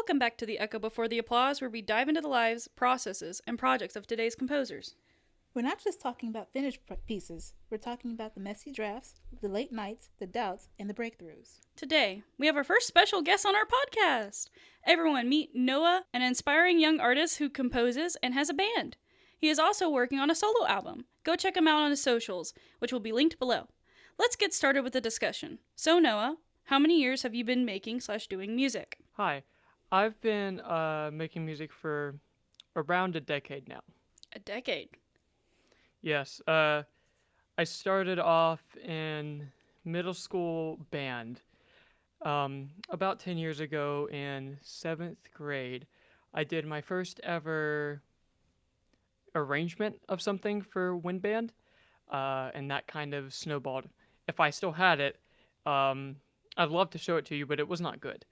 Welcome back to The Echo Before the Applause, where we dive into the lives, processes, and projects of today's composers. We're not just talking about finished pieces, we're talking about the messy drafts, the late nights, the doubts, and the breakthroughs. Today, we have our first special guest on our podcast. Everyone, meet Noah, an inspiring young artist who composes and has a band. He is also working on a solo album. Go check him out on his socials, which will be linked below. Let's get started with the discussion. So, Noah, how many years have you been making/doing music? Hi, I've been making music for around a decade now. A decade. Yes, I started off in middle school band about 10 years ago in seventh grade. I did my first ever arrangement of something for wind band, and that kind of snowballed. If I still had it, um, I'd love to show it to you, but it was not good.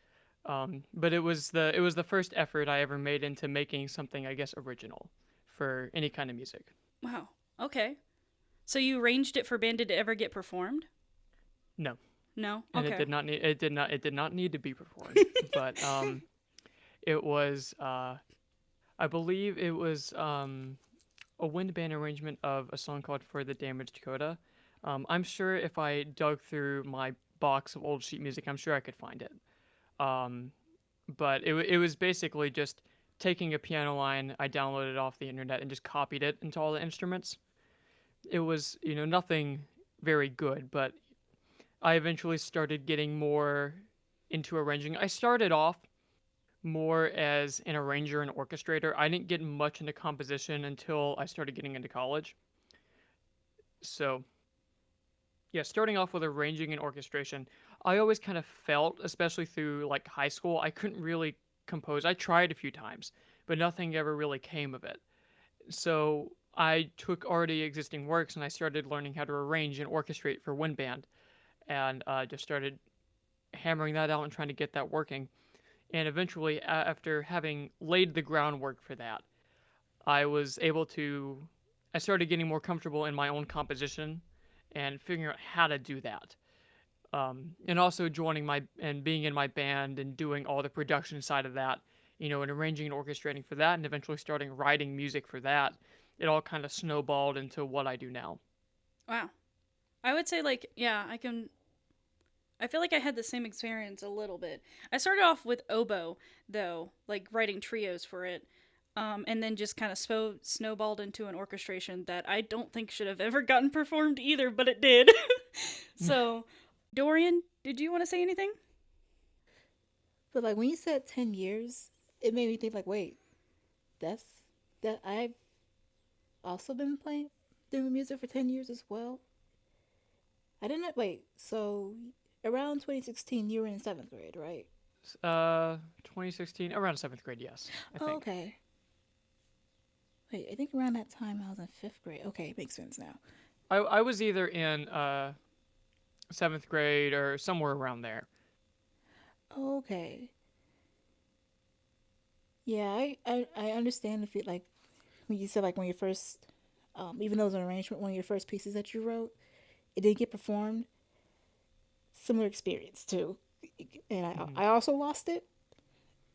But it was the first effort I ever made into making something, I guess, original for any kind of music. Wow. Okay. So you arranged it for band. Did it ever get performed? No, No? and Okay. it did not need to be performed. But it was I believe it was a wind band arrangement of a song called "For the Damaged Coda." I'm sure if I dug through my box of old sheet music, I'm sure I could find it. Um, but it was basically just taking a piano line I downloaded off the internet and just copied it into all the instruments. It was, nothing very good, but I eventually started getting more into arranging. I started off more as an arranger and orchestrator. I didn't get much into composition until I started getting into college. So, yeah, starting off with arranging and orchestration, I always kind of felt, especially through like high school, I couldn't really compose. I tried a few times, but nothing ever really came of it. So I took already existing works and I started learning how to arrange and orchestrate for wind band, and just started hammering that out and trying to get that working. And eventually, after having laid the groundwork for that, I was able to. I started getting more comfortable in my own composition and figuring out how to do that. And also joining my and being in my band and doing all the production side of that, and arranging and orchestrating for that, and eventually starting writing music for that. It all kind of snowballed into what I do now. Wow. I would say, like, yeah, I can. I feel like I had the same experience a little bit. I started off with oboe, though, like writing trios for it, and then just kind of snowballed into an orchestration that I don't think should have ever gotten performed either, but it did. So, Dorian, did you want to say anything? But like when you said 10 years, it made me think like, wait, that's that I've also been playing doing music for 10 years as well. I didn't wait. So around 2016 you were in 7th grade, right? 2016, around seventh grade, yes, I Oh, think. okay. Wait, I think around that time I was in 5th grade. Okay, makes sense now. I was either in seventh grade or somewhere around there. Okay. Yeah, I understand if it like when you said like when you first even though it was an arrangement, one of your first pieces that you wrote, it didn't get performed. Similar experience too, and Hmm. I also lost it.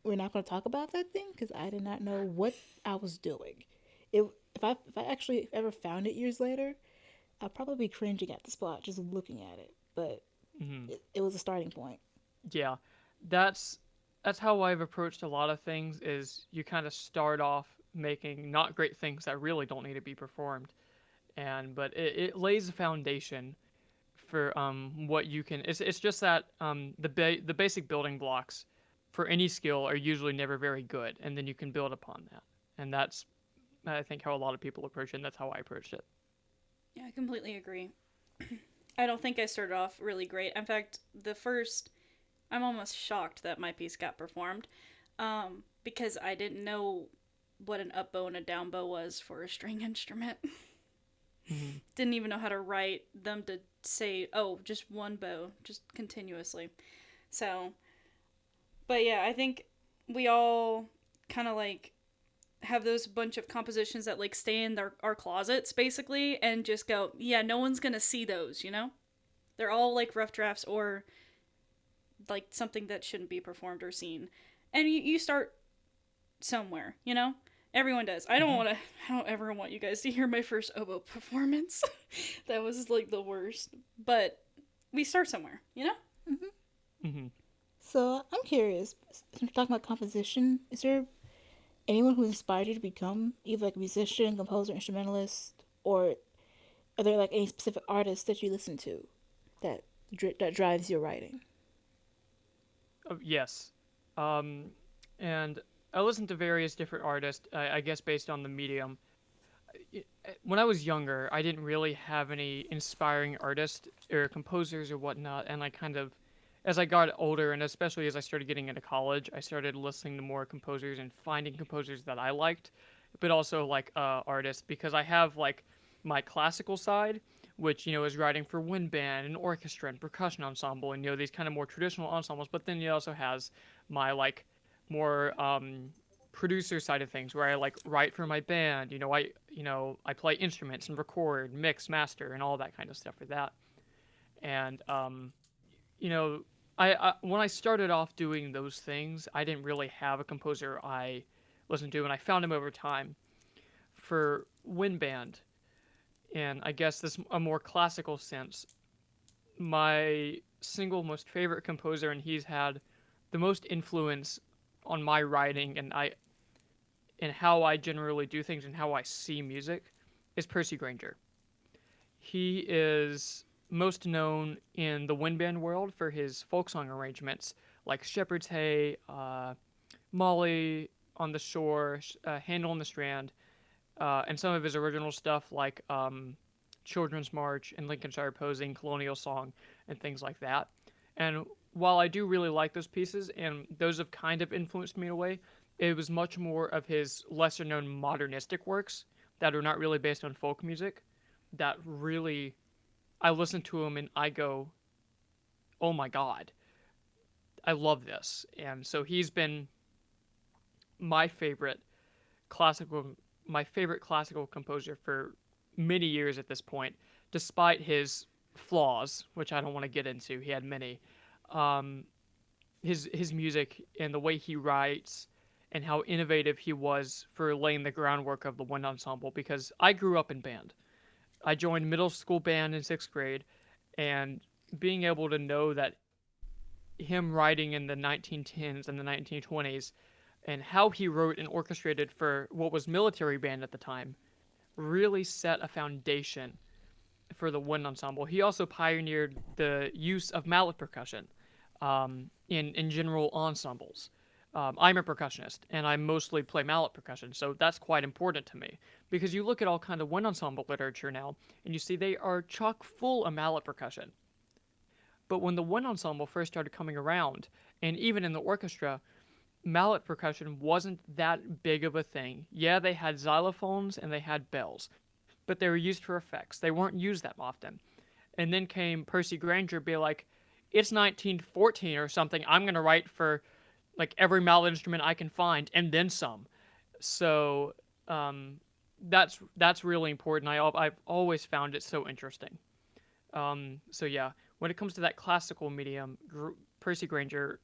We're not going to talk about that thing because I did not know what I was doing. It if I actually ever found it years later, I'd probably be cringing at the spot just looking at it. But Hmm. it was a starting point. Yeah, that's that's how I've approached a lot of things. Is you kind of start off making not great things that really don't need to be performed, and but it lays a foundation for what you can. It's just that the basic building blocks for any skill are usually never very good, and then you can build upon that. And that's, I think, how a lot of people approach it, and that's how I approached it. Yeah, I completely agree. I don't think I started off really great. In fact, I'm almost shocked that my piece got performed, because I didn't know what an up bow and a down bow was for a string instrument. Hmm. Didn't even know how to write them to say, oh, just one bow, just continuously. So, but yeah, I think we all kind of like have those bunch of compositions that like stay in our closets basically and just go, yeah, no one's gonna see those, you know? They're all like rough drafts or like something that shouldn't be performed or seen. And you start somewhere, you know? Everyone does. Hmm. I don't ever want you guys to hear my first oboe performance. That was like the worst. But we start somewhere, you know? Hmm. Hmm. So I'm curious. Since we're talking about composition, is there anyone who inspired you to become either like a musician, composer, instrumentalist, or are there like any specific artists that you listen to that that drives your writing? Yes. Um, and I listen to various different artists, I guess based on the medium. When I was younger, I didn't really have any inspiring artists or composers or whatnot, and I kind of, as I got older, and especially as I started getting into college, I started listening to more composers and finding composers that I liked, but also like artists because I have like my classical side, which is writing for wind band and orchestra and percussion ensemble, and these kind of more traditional ensembles. But then it also has my like more producer side of things where I like write for my band. I play instruments and record, mix, master, and all that kind of stuff for that. And you know, I when I started off doing those things, I didn't really have a composer I listened to, and I found him over time for wind band. And I guess this a more classical sense. My single most favorite composer, and he's had the most influence on my writing and how I generally do things and how I see music is Percy Grainger. He is most known in the wind band world for his folk song arrangements like Shepherd's Hay, Molly on the Shore, Handle on the Strand, and some of his original stuff like Children's March and Lincolnshire Posing, Colonial Song, and things like that. And while I do really like those pieces, and those have kind of influenced me in a way, it was much more of his lesser known modernistic works that are not really based on folk music that really I listen to him and I go, oh my God, I love this. And so he's been my favorite classical my favorite classical composer for many years at this point, despite his flaws, which I don't want to get into. He had many. Um, his music and the way he writes and how innovative he was for laying the groundwork of the wind ensemble. Because I grew up in band. I joined middle school band in sixth grade, and being able to know that him writing in the 1910s and the 1920s and how he wrote and orchestrated for what was military band at the time really set a foundation for the wind ensemble. He also pioneered the use of mallet percussion in general ensembles. I'm a percussionist and I mostly play mallet percussion, so that's quite important to me because you look at all kind of wind ensemble literature now and you see they are chock full of mallet percussion. But when the wind ensemble first started coming around, and even in the orchestra, mallet percussion wasn't that big of a thing. Yeah, they had xylophones and they had bells, but they were used for effects. They weren't used that often. And then came Percy Grainger be like, it's 1914 or something. I'm going to write for like every mallet instrument I can find and then some. So um, that's really important. I've always found it so interesting. So yeah, when it comes to that classical medium, Percy Grainger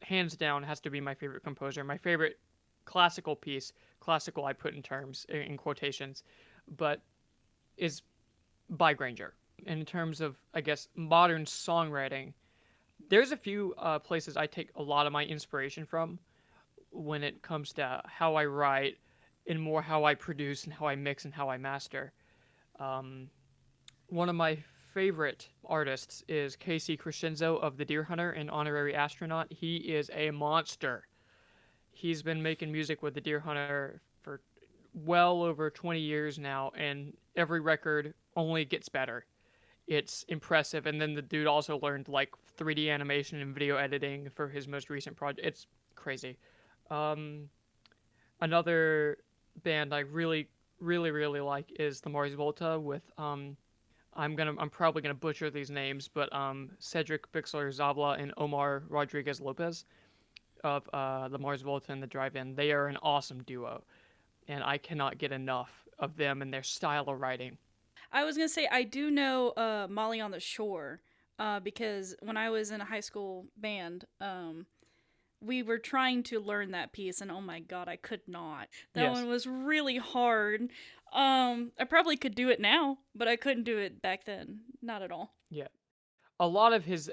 hands down has to be my favorite composer. My favorite classical piece, classical I put in terms in quotations, but is by Granger. In terms of I guess modern songwriting, there's a few places I take a lot of my inspiration from when it comes to how I write and more how I produce and how I mix and how I master. Um, One of my favorite artists is Casey Crescenzo of The Deer Hunter and Honorary Astronaut. He is a monster. He's been making music with The Deer Hunter for well over 20 years now, and every record only gets better. It's impressive. And then the dude also learned like 3D animation and video editing for his most recent project. It's crazy. Um, Another band I really like is the Mars Volta with I'm probably gonna butcher these names, but Cedric Bixler Zabla and Omar Rodriguez Lopez of the Mars Volta and the Drive-In. They are an awesome duo, and I cannot get enough of them and their style of writing. I was gonna say I do know Molly on the Shore, because when I was in a high school band, we were trying to learn that piece, and oh my god, I could not. That Yes. one was really hard. I probably could do it now, but I couldn't do it back then. Not at all. Yeah. A lot of his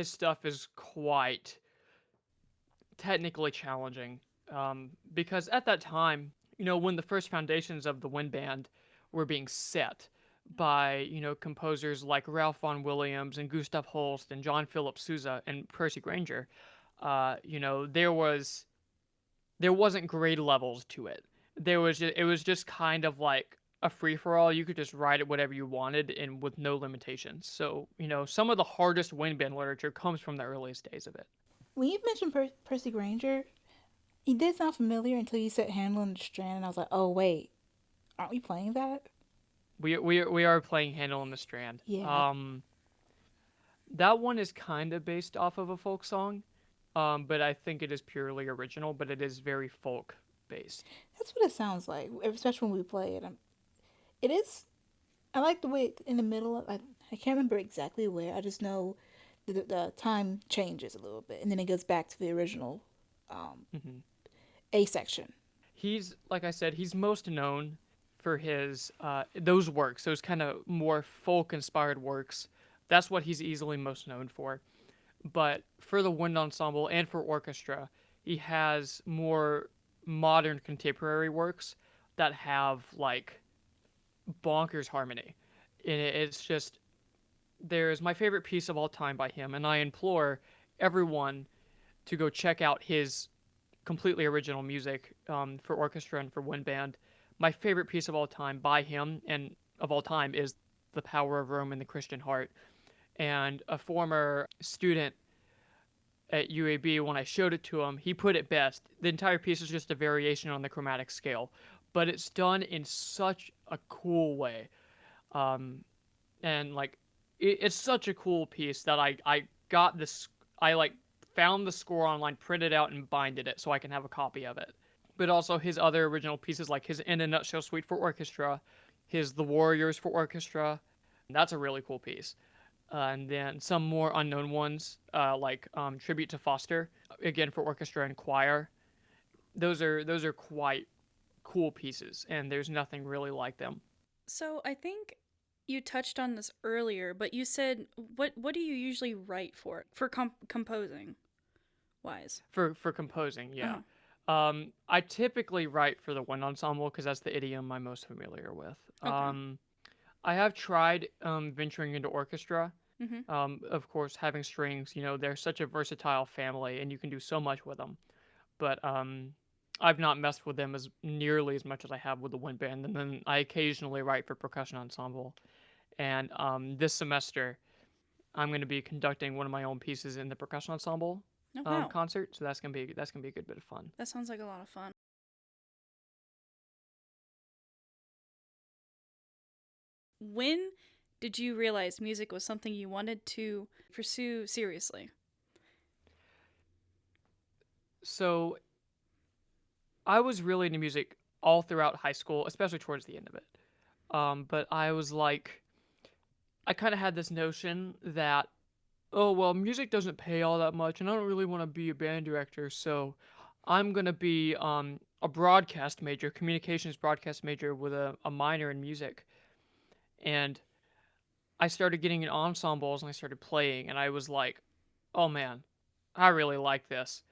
stuff is quite technically challenging, because at that time, when the first foundations of the wind band were being set by composers like Ralph Vaughan Williams and Gustav Holst and John Philip Sousa and Percy Grainger, there wasn't grade levels to it. It was just kind of like a free for all. You could just write it whatever you wanted and with no limitations. So some of the hardest wind band literature comes from the earliest days of it. When you mentioned Percy Granger, he did sound familiar until you said Handel and the Strand, and I was like, oh wait, aren't we playing that? We are playing Handel and the Strand. Yeah, That one is kind of based off of a folk song, but I think it is purely original. But it is very folk based. that's what it sounds like, especially when we play it. It is. I like the way in the middle. I can't remember exactly where. I just know the time changes a little bit, and then it goes back to the original um, Hmm. A section. He's like I said, he's most known for his those works, those kind of more folk inspired works. That's what he's easily most known for. But for the wind ensemble and for orchestra, he has more modern contemporary works that have like bonkers harmony. And it's just there's my favorite piece of all time by him, and I implore everyone to go check out his completely original music, for orchestra and for wind band. My favorite piece of all time by him and of all time is "The Power of Rome in the Christian Heart." And a former student at UAB, when I showed it to him, he put it best. The entire piece is just a variation on the chromatic scale, but it's done in such a cool way. Um, and like, it's such a cool piece that I got this. I like found the score online, printed out, and binded it so I can have a copy of it. But also his other original pieces, like his "In a Nutshell" suite for orchestra, his "The Warriors" for orchestra. That's a really cool piece. And then some more unknown ones, like "Tribute to Foster," again for orchestra and choir. Those are quite cool pieces, and there's nothing really like them So I think you touched on this earlier, but you said what do you usually write for composing wise? for composing. Yeah. Uh-huh. I typically write for the wind ensemble because that's the idiom I'm most familiar with. Okay. I have tried venturing into orchestra. Mhm. Of course, having strings, they're such a versatile family, and you can do so much with them. But I've not messed with them as nearly as much as I have with the wind band. And then I occasionally write for percussion ensemble. And this semester, I'm going to be conducting one of my own pieces in the percussion ensemble Oh wow. concert. So that's gonna be a good bit of fun. That sounds like a lot of fun. When did you realize music was something you wanted to pursue seriously? So I was really into music all throughout high school, especially towards the end of it. But I was like, I kind of had this notion that, oh, well, music doesn't pay all that much, and I don't really want to be a band director, so I'm going to be a broadcast major, communications broadcast major with a minor in music. And I started getting in ensembles and I started playing, and I was like, oh man, I really like this.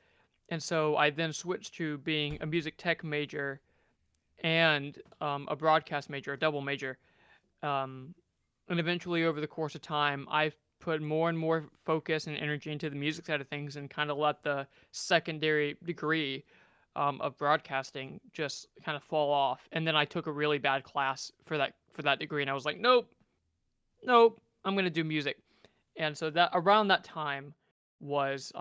And so I then switched to being a music tech major and a broadcast major, a double major. Um, and eventually, over the course of time, I put more and more focus and energy into the music side of things and kind of let the secondary degree of broadcasting just kind of fall off. And then I took a really bad class for that degree, and I was like, nope, nope, I'm gonna do music. And so that around that time was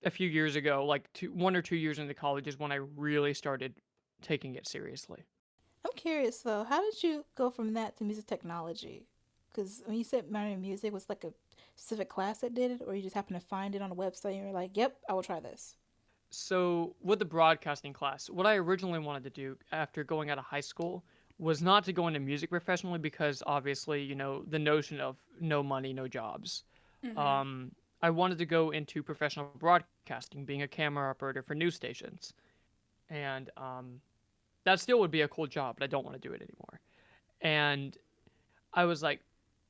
a few years ago, like 1 or 2 years into college, is when I really started taking it seriously. I'm curious though, how did you go from that to music technology? Because when you said minor in music, was like a specific class that did it, or you just happened to find it on a website and you're like, "Yep, I will try this." So with the broadcasting class, what I originally wanted to do after going out of high school was not to go into music professionally because obviously, the notion of no money, no jobs. Mhm. Um, I wanted to go into professional broadcasting, being a camera operator for news stations. And that still would be a cool job, but I don't want to do it anymore. And I was like,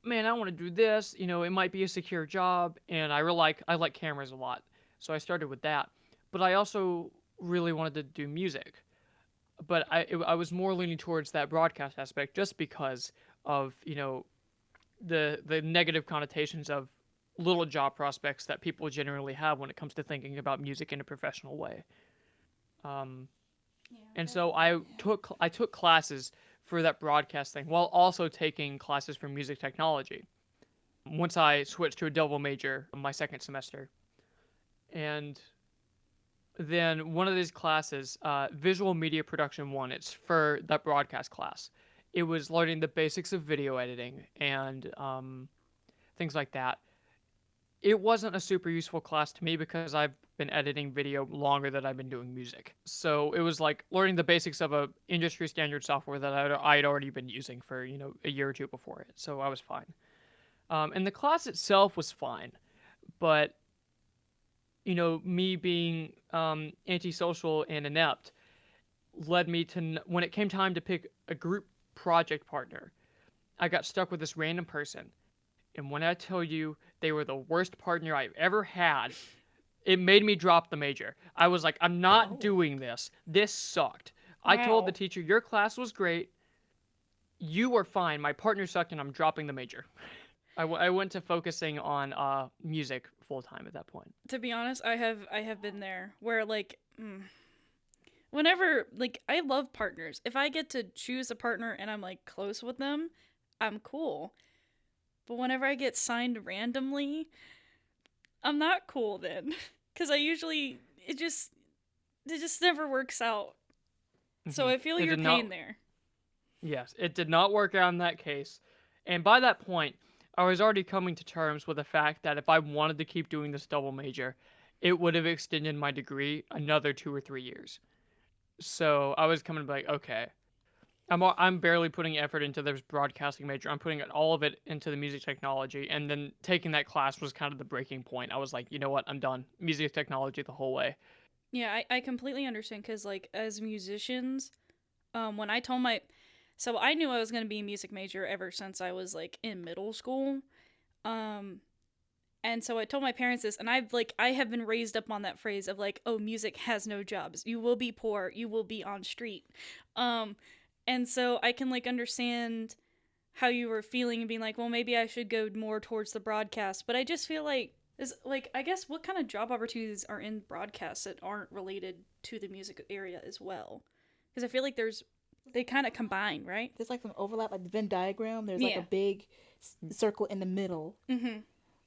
man, I want to do this. You know, it might be a secure job, and I like cameras a lot, so I started with that. But I also really wanted to do music, but I was more leaning towards that broadcast aspect just because of the negative connotations of little job prospects that people generally have when it comes to thinking about music in a professional way. Um, and so I took classes for that broadcast thing while also taking classes for music technology. Once I switched to a double major my second semester, and then one of these classes, visual media production one, it's for that broadcast class. It was learning the basics of video editing and things like that. It wasn't a super useful class to me because I've been editing video longer than I've been doing music. So it was like learning the basics of a industry standard software that I'd already been using for a year or two before it. So I was fine. And the class itself was fine, but me being antisocial and inept led me to when it came time to pick a group project partner, I got stuck with this random person. And when I tell you they were the worst partner I've ever had, it made me drop the major. I was like, I'm not Oh, doing this. This sucked. I told the Wow. teacher, your class was great. You were fine. My partner sucked, and I'm dropping the major. I went to focusing on music full time at that point. To be honest, I have been there where like whenever like I love partners. If I get to choose a partner and I'm like close with them, I'm cool. But whenever I get signed randomly, I'm not cool then cuz I usually it just never works out. So Hmm. I feel It your did pain not. there. Yes, it did not work out in that case. And by that point, I was already coming to terms with the fact that if I wanted to keep doing this double major, it would have extended my degree another 2 or 3 years. So I was coming to be like, okay, I'm barely putting effort into this broadcasting major. I'm putting all of it into the music technology, and then taking that class was kind of the breaking point. I was like, you know what, I'm done. Music technology the whole way. Yeah, I completely understand cuz like as musicians, when I told my so I knew I was going to be a music major ever since I was like in middle school. Um And so I told my parents this, and I have been raised up on that phrase of like, oh, music has no jobs. You will be poor. You will be on street. Um, and so I can like understand how you were feeling and being like, well, maybe I should go more towards the broadcast. But I just feel like is like I guess what kind of job opportunities are in broadcasts that aren't related to the music area as well? Because I feel like they kind of combine, right? there's like some overlap, like the Venn diagram. There's like a Yeah. big circle in the middle Mm-hmm.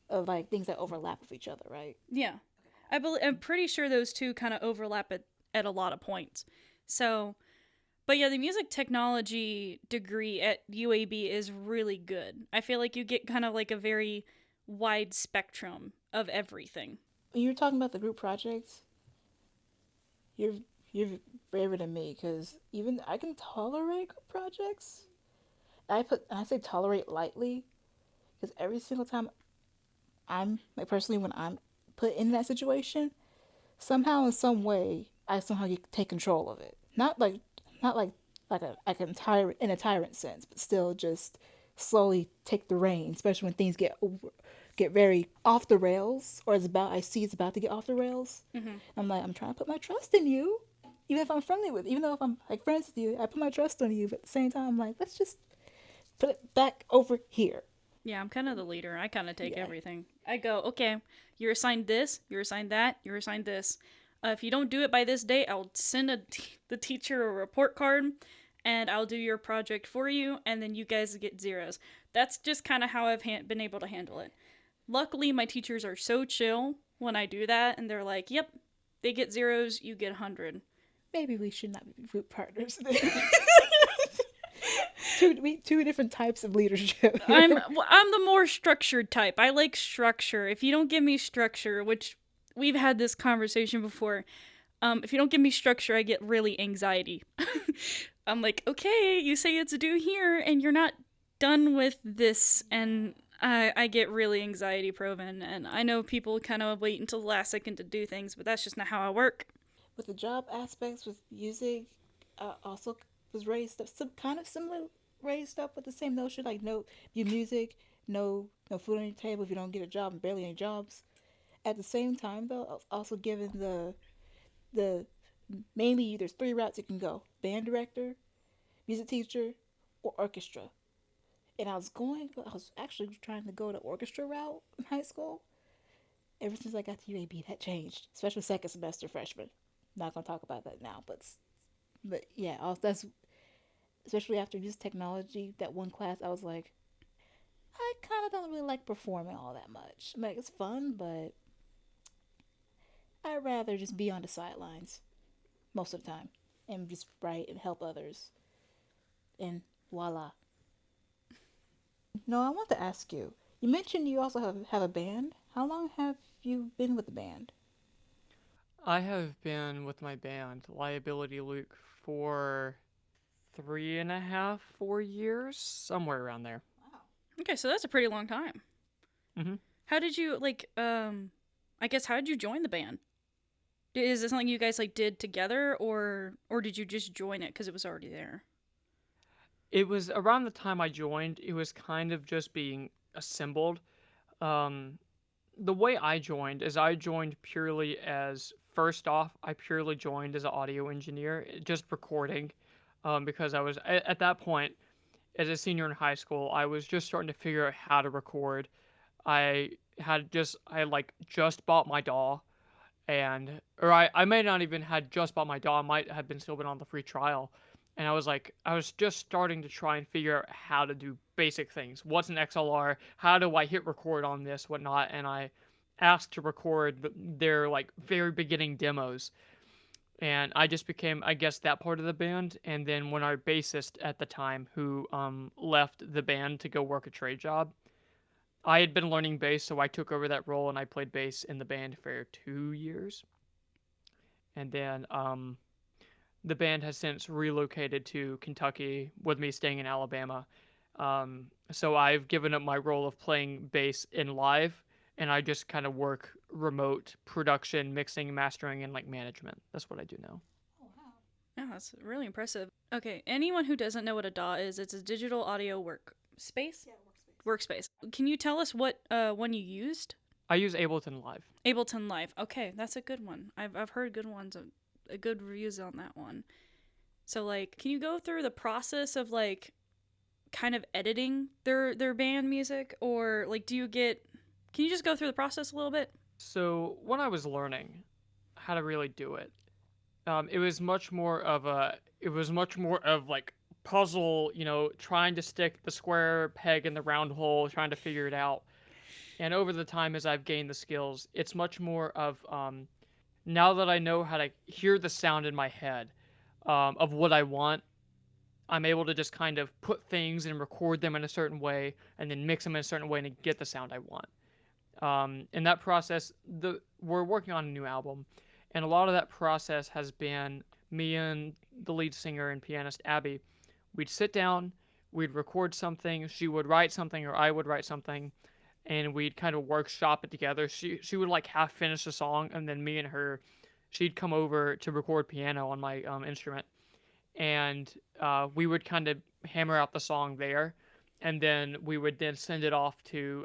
of like things that overlap with each other, right? Yeah. I'm pretty sure those two kind of overlap at a lot of points. So, but yeah, the music technology degree at UAB is really good. I feel like you get kind of like a very wide spectrum of everything. When you're talking about the group projects, you're you're braver than me because even I can tolerate group projects. I say tolerate lightly because every single time I'm like personally when I'm put in that situation, somehow in some way I somehow get, take control of it. Not like like a tyrant in a tyrant sense, but still just slowly take the reins, especially when things get very off the rails or I see it's about to get off the rails. Mm-hmm. I'm like I'm trying to put my trust in you, even if I'm friendly with you, even though if I'm like friends with you, I put my trust on you. But at the same time, I'm like let's just put it back over here. Yeah, I'm kind of the leader. I kind of take Yeah, everything. I go, okay, you're assigned this, you're assigned that, you're assigned this. If you don't do it by this date, I'll send the teacher a report card and I'll do your project for you, and then you guys get zeros. That's just kind of how I've been able to handle it. Luckily, my teachers are so chill when I do that, and they're like, yep, they get zeros, you get 100. maybe we should not be group partners. Two different types of leadership I'm here. well, I'm the more structured type. I like structure. If you don't give me structure, which we've had this conversation before, if you don't give me structure, I get really anxiety. I'm like, okay, you say it's due here, and you're not done with this, and I get really anxiety proven, and I know people kind of wait until the last second to do things, but that's just not how I work. With the job aspects with music, also was raised up some kind of similar, raised up with the same notion like no your music, no food on your table if you don't get a job and barely any jobs. At the same time though, I was also given the mainly there's three routes you can go: band director, music teacher, or orchestra. And I was actually trying to go the orchestra route in high school. Ever since I got to UAB, that changed, especially second semester freshman. Not gonna talk about that now, but yeah, that's especially after this technology. That one class, I was like, I kind of don't really like performing all that much. Like it's fun, but I'd rather just be on the sidelines most of the time and just write and help others. And voila. No, I want to ask you. You mentioned you also have a band. How long have you been with the band? I have been with my band, Liability Luke, for 3.5, 4 years, somewhere around there. Okay, so that's a pretty long time. Hmm. How did you like? I guess how did you join the band? Is this something you guys like did together, or did you just join it because it was already there? It was around the time I joined, it was kind of just being assembled. Um, the way I joined is I joined purely as first off, I purely joined as an audio engineer, just recording, because I was at that point as a senior in high school, I was just starting to figure out how to record. I like just bought my DAW, and or I may not even had just bought my DAW, I might have been still been on the free trial. And I was just starting to try and figure out how to do basic things. What's an XLR? How do I hit record on this? Whatnot? And I asked to record their like very beginning demos, and I just became, I guess, that part of the band. And then when our bassist at the time, who left the band to go work a trade job, I had been learning bass, so I took over that role and I played bass in the band for 2 years. And then the band has since relocated to Kentucky, with me staying in Alabama. So I've given up my role of playing bass in live, and I just kind of work remote production, mixing, mastering, and like management. That's what I do now. Yeah, that's really impressive. Okay, anyone who doesn't know what a DAW is, it's a digital audio workspace. Workspace. Can you tell us what one you used? I use Ableton Live. Ableton Live. Okay, that's a good one. I've heard good ones, good reviews on that one. So like, can you go through the process of like kind of editing their band music, or like do you get? Can you just go through the process a little bit? So when I was learning how to really do it, it was much more of like puzzle, trying to stick the square peg in the round hole, trying to figure it out. And over the time, as I've gained the skills, it's much more of now that I know how to hear the sound in my head of what I want, I'm able to just kind of put things and record them in a certain way, and then mix them in a certain way to get the sound I want. In that process, we're working on a new album, and a lot of that process has been me and the lead singer and pianist Abby. We'd sit down, we'd record something, she would write something, or I would write something, and we'd kind of workshop it together. She would like half finish the song, and then me and her, she'd come over to record piano on my instrument, and we would kind of hammer out the song there, and then we would then send it off to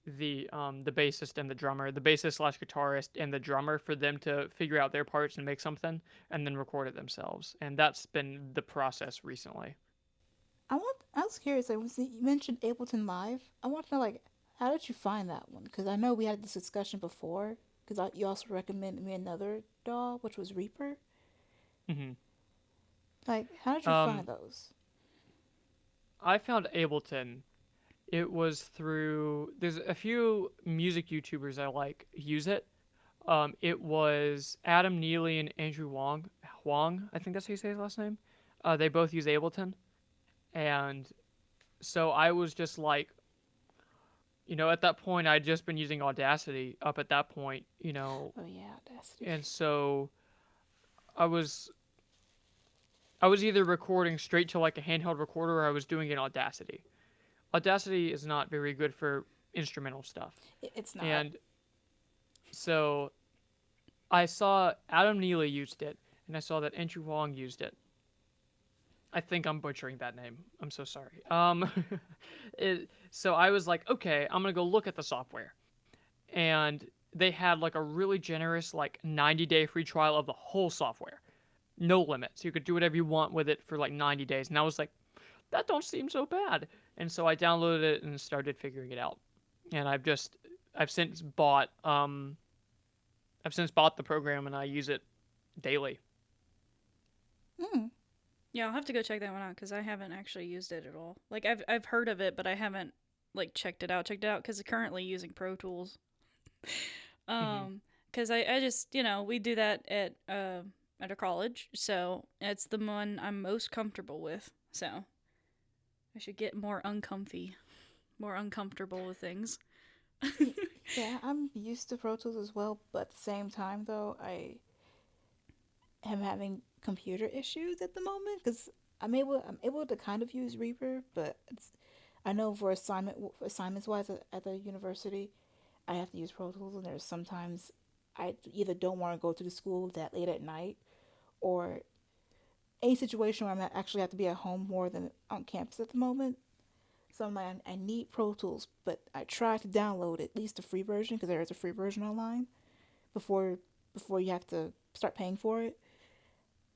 the bassist and the drummer, the bassist slash guitarist and the drummer, for them to figure out their parts and make something, and then record it themselves. And that's been the process recently. I was curious. Like, you mentioned Ableton Live. I want to know, like, how did you find that one? Because I know we had this discussion before. Because you also recommended me another DAW, which was Reaper. Hmm. Like, how did you find Um, those? I found Ableton. It was through, there's a few music YouTubers I like use it. It was Adam Neely and Andrew Wong. Wong, I think that's how you say his last name. They both use Ableton, and so I was just like, at that point, I'd just been using Audacity up at that point, Oh yeah, Audacity. and so I was I was either recording straight to like a handheld recorder, or I was doing it in Audacity. Audacity is not very good for instrumental stuff. It's not. And so I saw Adam Neely used it, and I saw that Andrew Wong used it. I think I'm butchering that name. I'm so sorry. So I was like, okay, I'm gonna go look at the software, and they had like a really generous like 90-day free trial of the whole software, no limits. You could do whatever you want with it for like 90 days, and I was like, that don't seem so bad. And so I downloaded it and started figuring it out. And I've since bought the program and I use it daily. Mm. Yeah, I'll have to go check that one out because I haven't actually used it at all. Like I've heard of it, but I haven't like checked it out because I'm currently using Pro Tools. Hmm. Because I just we do that at a college, so it's the one I'm most comfortable with. So I should get more uncomfortable with things. Y- Yeah, I'm used to Pro Tools as well, but at the same time, though, I am having computer issues at the moment because I'm able to kind of use Reaper, but I know for assignments wise at the university, I have to use Pro Tools, and there's sometimes I either don't want to go to the school that late at night, or any situation where I actually have to be at home more than on campus at the moment. So I'm like, I need Pro Tools, but I tried to download at least the free version because there is a free version online before before you have to start paying for it.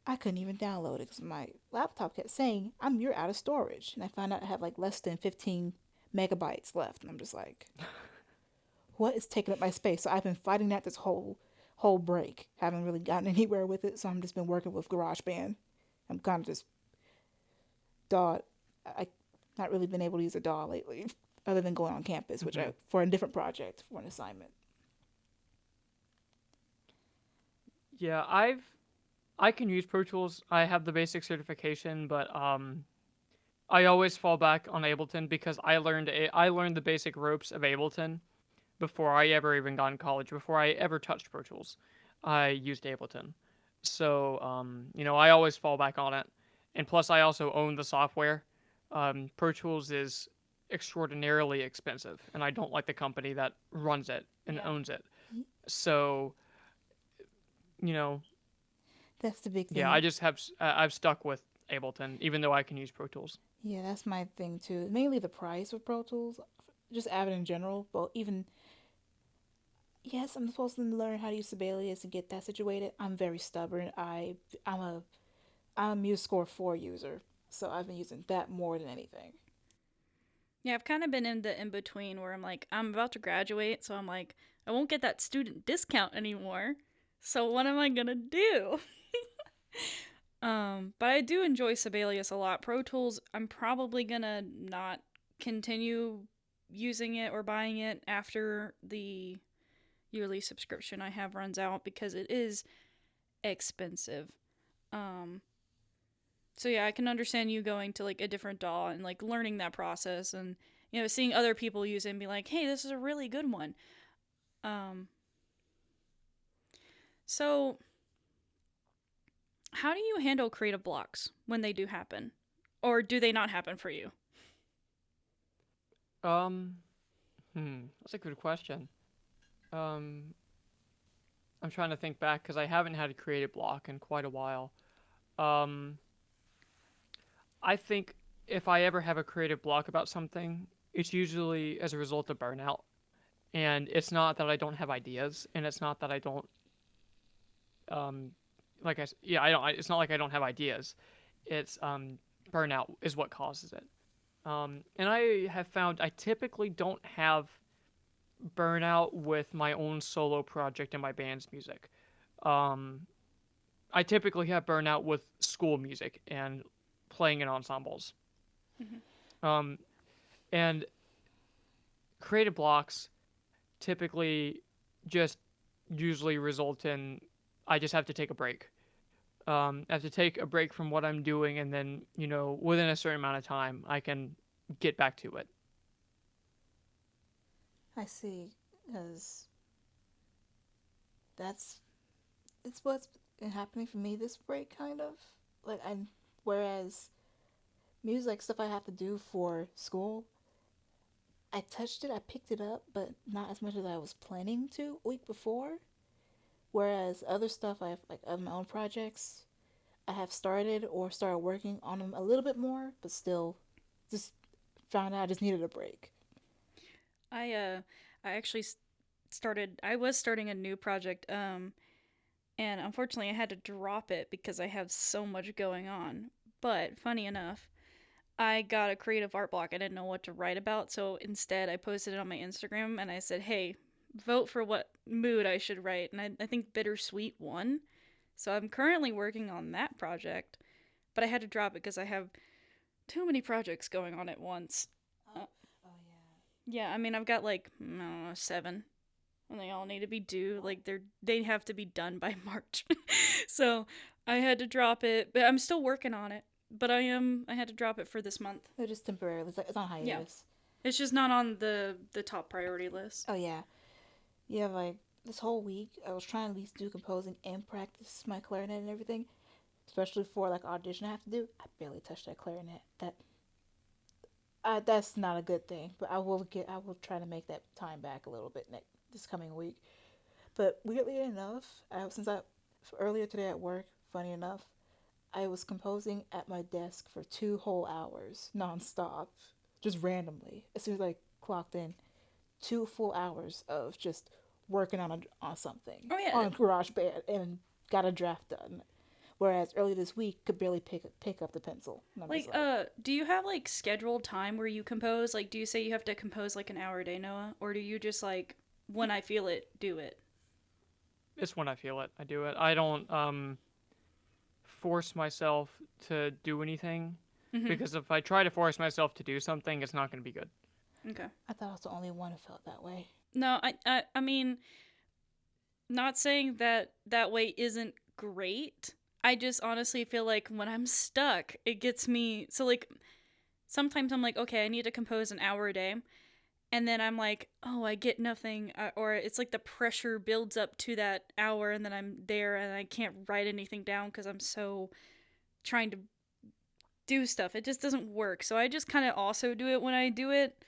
I couldn't even download it because my laptop kept saying you're out of storage, and I found out I have like less than 15 megabytes left, and I'm just like, what is taking up my space? So I've been fighting that this whole break. Haven't really gotten anywhere with it, so I'm just been working with GarageBand. I'm kind of just DAW. I not really been able to use a DAW lately, other than going on campus, which Hmm. I for a different project for an assignment. Yeah, I can use Pro Tools. I have the basic certification, but I always fall back on Ableton because I learned the basic ropes of Ableton before I ever even got in college. Before I ever touched Pro Tools, I used Ableton. So I always fall back on it. And plus, I also own the software. Pro Tools is extraordinarily expensive, and I don't like the company that runs it and Yeah, owns it. So you know, that's the big yeah, thing. I've stuck with Ableton, even though I can use Pro Tools. Yeah, that's my thing too. Mainly the price of Pro Tools, just Avid in general. But even yes, I'm supposed to learn how to use Sibelius and get that situated. I'm very stubborn. I'm a I'm a MuseScore 4 user, so I've been using that more than anything. Yeah, I've kind of been in the in between where I'm like, I'm about to graduate, so I'm like, I won't get that student discount anymore. So what am I gonna do? But I do enjoy Sibelius a lot. Pro Tools, I'm probably gonna not continue using it or buying it after the yearly subscription I have runs out because it is expensive. Um, so yeah, I can understand you going to like a different DAW and like learning that process and seeing other people use it and be like, "Hey, this is a really good one." Um, so how do you handle creative blocks when they do happen? Or do they not happen for you? Um, that's a good question. Um, I'm trying to think back because I haven't had a creative block in quite a while. Um, I think if I ever have a creative block about something, it's usually as a result of burnout. And it's not that I don't have ideas, and it's not that I don't, um, yeah, I don't. It's not like I don't have ideas. It's burnout is what causes it. And I have found I typically don't have burnout with my own solo project and my band's music. Um, I typically have burnout with school music and playing in ensembles. Mm-hmm. Um, and creative blocks typically just usually result in I just have to take a break. I have to take a break from what I'm doing, and then within a certain amount of time, I can get back to it. I see, because that's it's what's been happening for me this break, kind of like I. Whereas music stuff I have to do for school, I touched it, I picked it up, but not as much as I was planning to a week before. Whereas other stuff I've like of my own projects, I have started or started working on them a little bit more, but still just found out I just needed a break. I uh I actually started I was starting a new project and unfortunately I had to drop it because I have so much going on. But funny enough, I got a creative art block. I didn't know what to write about, so instead I posted it on my Instagram and I said, "Hey, vote for what mood I should write." And I think bittersweet won. So I'm currently working on that project, but I had to drop it because I have too many projects going on at once. Uh, Oh yeah. yeah, I mean I've got like I don't know, 7, and they all need to be due. Like they have to be done by March. So I had to drop it, but I'm still working on it. But I had to drop it for this month. They're just temporarily. It's like it's on Yeah, hiatus. it's just not on the top priority list. Oh yeah. Yeah, like this whole week I was trying to at least do composing and practice my clarinet and everything. Especially for like audition I have to do. I barely touched that clarinet. That's not a good thing. But I will try to make that time back a little bit next this coming week. But weirdly enough, since I earlier today at work, funny enough, I was composing at my desk for 2 whole hours nonstop, just randomly. As soon as I clocked in, 2 full hours of just working on something Oh yeah, on GarageBand and got a draft done. Whereas earlier this week, could barely pick up the pencil. And I'm just like like, do you have like scheduled time where you compose? Like, do you say you have to compose like an hour a day, Noah, or do you just like when I feel it, do it? It's when I feel it. I do it. I don't force myself to do anything Mm-hmm. because if I try to force myself to do something, it's not going to be good. Okay. I thought I was the only one who felt that way. No, I mean, not saying that that way isn't great. I just honestly feel like when I'm stuck, it gets me. So like sometimes I'm like, okay, I need to compose an hour a day, and then I'm like, oh, I get nothing, or it's like the pressure builds up to that hour, and then I'm there and I can't write anything down because I'm so trying to do stuff. It just doesn't work. So I just kind of also do it when I do it.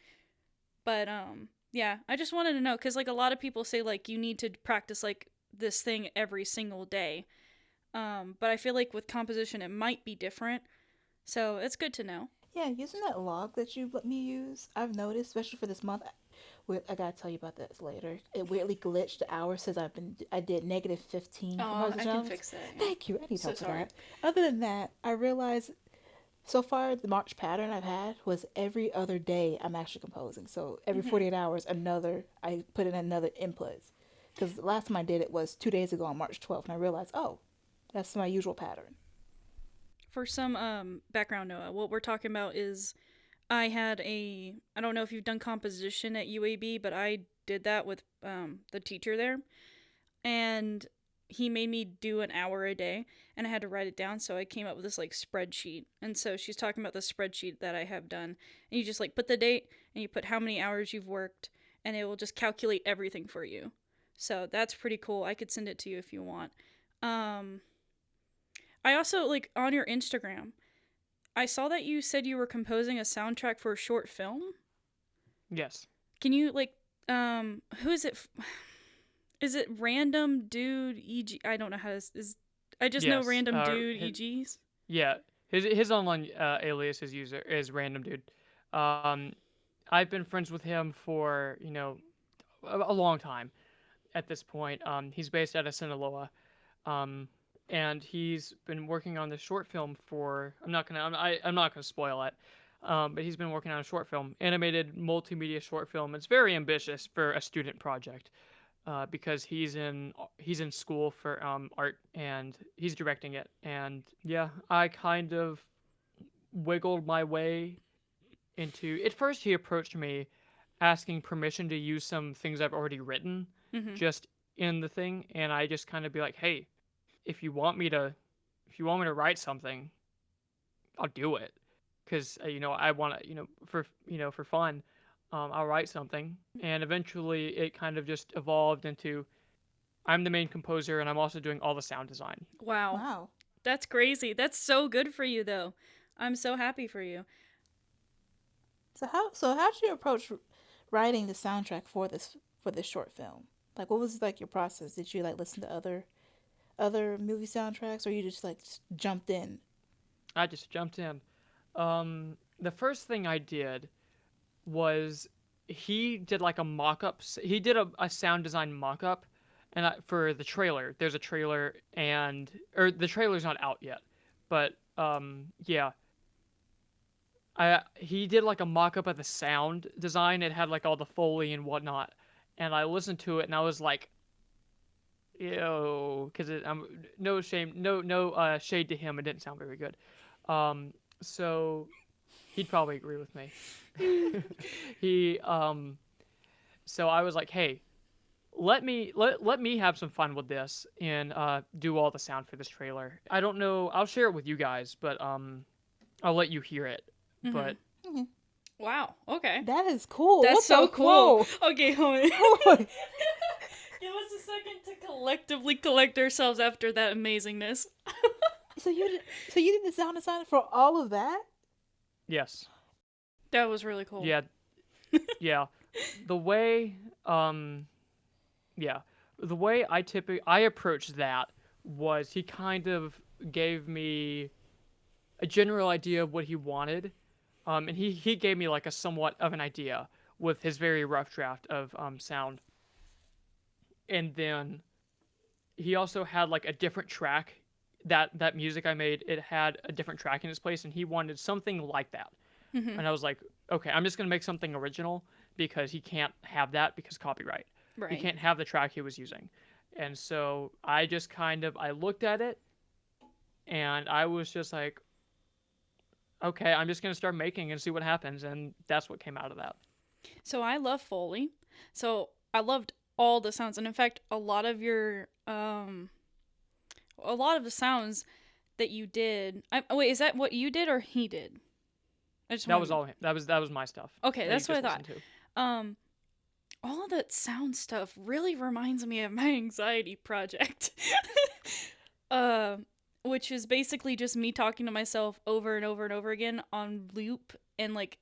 But yeah, I just wanted to know cuz like a lot of people say like you need to practice like this thing every single day. But I feel like with composition it might be different. So it's good to know. Yeah, using that log that you let me use, I've noticed, especially for this month. I gotta tell you about this later. It weirdly glitched the hours since I did -15 Oh, I composition can hours. fix that. Yeah. Thank you. I need So help with sorry. that. Other than that, I realized so far the March pattern I've had was every other day I'm actually composing. So every Mhm. 48 hours, I put in another input. Because the last time I did it was 2 days ago on March 12th, and I realized, oh, that's my usual pattern. For some background, Noah, what we're talking about is I don't know if you've done composition at UAB, but I did that with the teacher there, and he made me do an hour a day, and I had to write it down. So I came up with this like spreadsheet, and so she's talking about the spreadsheet that I have done, and you just like put the date and you put how many hours you've worked, and it will just calculate everything for you. So that's pretty cool. I could send it to you if you want. Um, I also like on your Instagram. I saw that you said you were composing a soundtrack for a short film. Yes. Can you like who is it? Is it Random Dude EG? I don't know how to is. I just know Yes. Random Dude EGs. Yeah. His online alias, his user is random dude. Um, I've been friends with him for a long time at this point. He's based out of Sinaloa. Um, and he's been working on this short film for. I'm not gonna spoil it. But he's been working on a short film, animated multimedia short film. It's very ambitious for a student project. Because he's in school for art and he's directing it. And yeah, I kind of wiggled my way into. At first, he approached me asking permission to use some things I've already written, Mm-hmm. just in the thing, and I just kind of be like, hey, if you want me to, if you want me to write something, I'll do it, because I want to for fun. I'll write something, and eventually it kind of just evolved into I'm the main composer and I'm also doing all the sound design. Wow, Wow. that's crazy. That's so good for you though. I'm so happy for you. So how did you approach? writing the soundtrack for this short film? Like, what was like your process? Did you like listen to other movie soundtracks, or you just like jumped in? I just jumped in. The first thing I did was he did like a mock-up. He did a sound design mock-up, and for the trailer, there's a trailer, or the trailer's not out yet, but yeah, he did like a mock-up of the sound design. It had like all the foley and whatnot, and I listened to it, and I was like, ew, because I'm no shame, no shade to him. It didn't sound very good. So he'd probably agree with me. he So I was like, hey, let me have some fun with this and do all the sound for this trailer. I don't know, I'll share it with you guys, but I'll let you hear it. Mhm. But Mhm. Wow. Okay. That is cool. That's What so the- cool. whoa. Okay, hold on. Whoa. Give us a second to collectively collect ourselves after that amazingness. So you did the sound design for all of that? yes, That was really cool. yeah, yeah. The way yeah, the way I approached that was he kind of gave me a general idea of what he wanted, and he gave me like a somewhat of an idea with his very rough draft of sound, and then he also had like a different track. That music I made, it had a different track in its place, and he wanted something like that. Mhm. And I was like, okay, I'm just gonna make something original because he can't have that because copyright. He Right. can't have the track he was using. And so I just I looked at it and I was just like, okay, I'm just gonna start making and see what happens, and that's what came out of that. So I love Foley. So I loved all the sounds, and in fact, a lot of the sounds that you did. Wait, is that what you did or he did? I just That wanted- was all. That was my stuff. Okay, that that's you what I just thought. listened to. All of that sound stuff really reminds me of my anxiety project. uh, which is basically just me talking to myself over and over and over again on loop and like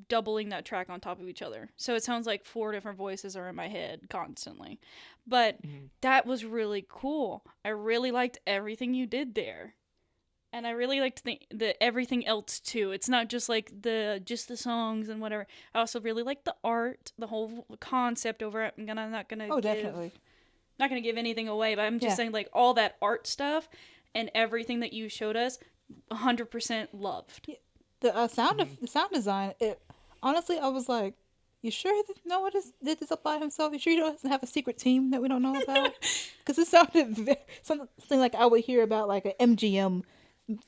doubling that track on top of each other. So it sounds like 4 different voices are in my head constantly. But Mhm. that was really cool. I really liked everything you did there. And I really liked the everything else too. It's not just like just the songs and whatever. I also really liked the art, the whole concept over it. I'm not gonna Oh, give, definitely. not gonna give anything away, but I'm just Yeah. saying like all that art stuff and everything that you showed us, 100% loved. The sound Mm-hmm. of the sound design. It honestly, I was like, you sure that no one did this up by himself? You sure he doesn't have a secret team that we don't know about? Because it sounded something like I would hear about like an MGM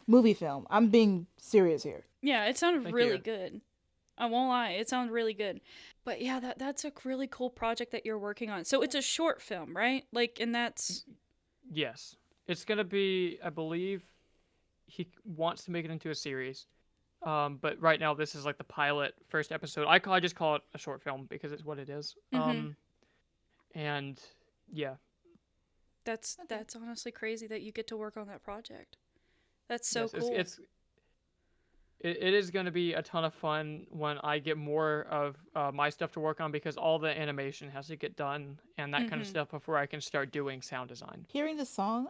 movie film. I'm being serious here. Yeah, it sounded Thank really you. good. I won't lie, it sounded really good. But yeah, that's a really cool project that you're working on. So it's a short film, right? Like, and that's Yes, it's gonna be. I believe he wants to make it into a series. But right now this is like the pilot first episode. I just call it a short film because it's what it is. Mhm. And yeah, that's honestly crazy that you get to work on that project. That's so yes, cool. it is going to be a ton of fun when I get more of my stuff to work on because all the animation has to get done and that kind of Mhm. stuff before I can start doing sound design. Hearing the song,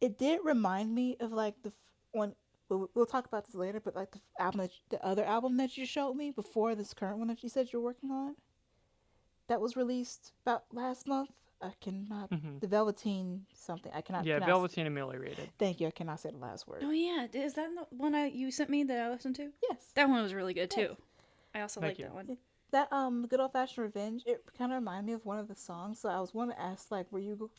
it did remind me of like the one. We'll talk about this later, but like the album, the other album that you showed me before this current one that you said you're working on, that was released about last month. I cannot. Hmm. The Velveteen something. I cannot. Yeah, pronounce- Velveteen Ameliorated. Thank you. I cannot say the last word. Oh yeah, is that the one you sent me that I listened to? Yes. That one was really good Yes. too. I also Thank liked you. that one. That Good Old Fashioned Revenge. It kind of reminded me of one of the songs. So I was wanting to ask, like, were you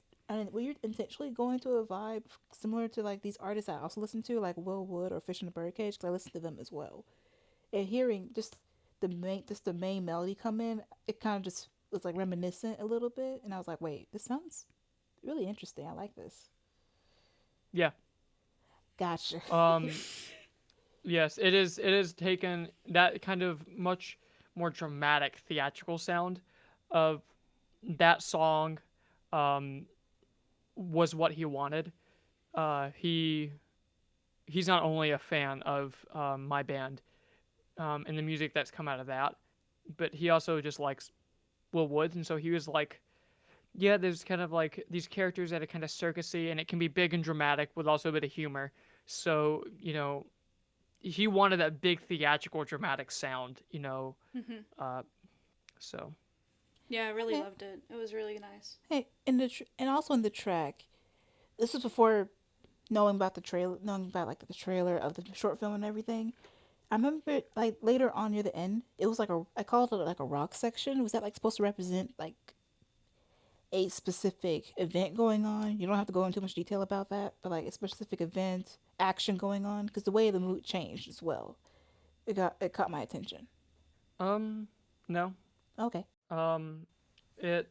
intentionally going to a vibe similar to like these artists I also listen to, like Will Wood or Fish in the Birdcage? Because I listen to them as well. And hearing just the main melody come in, it kind of just was like reminiscent a little bit. And I was like, wait, this sounds really interesting. I like this. Yeah. Gotcha. Yes, it is. It is taken that kind of much more dramatic theatrical sound of that song. Was what he wanted. He's not only a fan of my band and the music that's come out of that. but he also just likes Will Woods, and so he was like, yeah, there's kind of like these characters that are kind of circusy, and it can be big and dramatic with also a bit of humor. So he wanted that big theatrical dramatic sound. Hmm. Uh, so Yeah, I really Okay. loved it. It was really nice. Hey, and also in the track, this is before knowing about like the trailer of the short film and everything. I remember like later on near the end, it was like I called it like a rock section. Was that like supposed to represent like a specific event going on? You don't have to go into too much detail about that, but like a specific event, action going on, because the way the mood changed as well. It caught my attention. um, no, Okay. um, it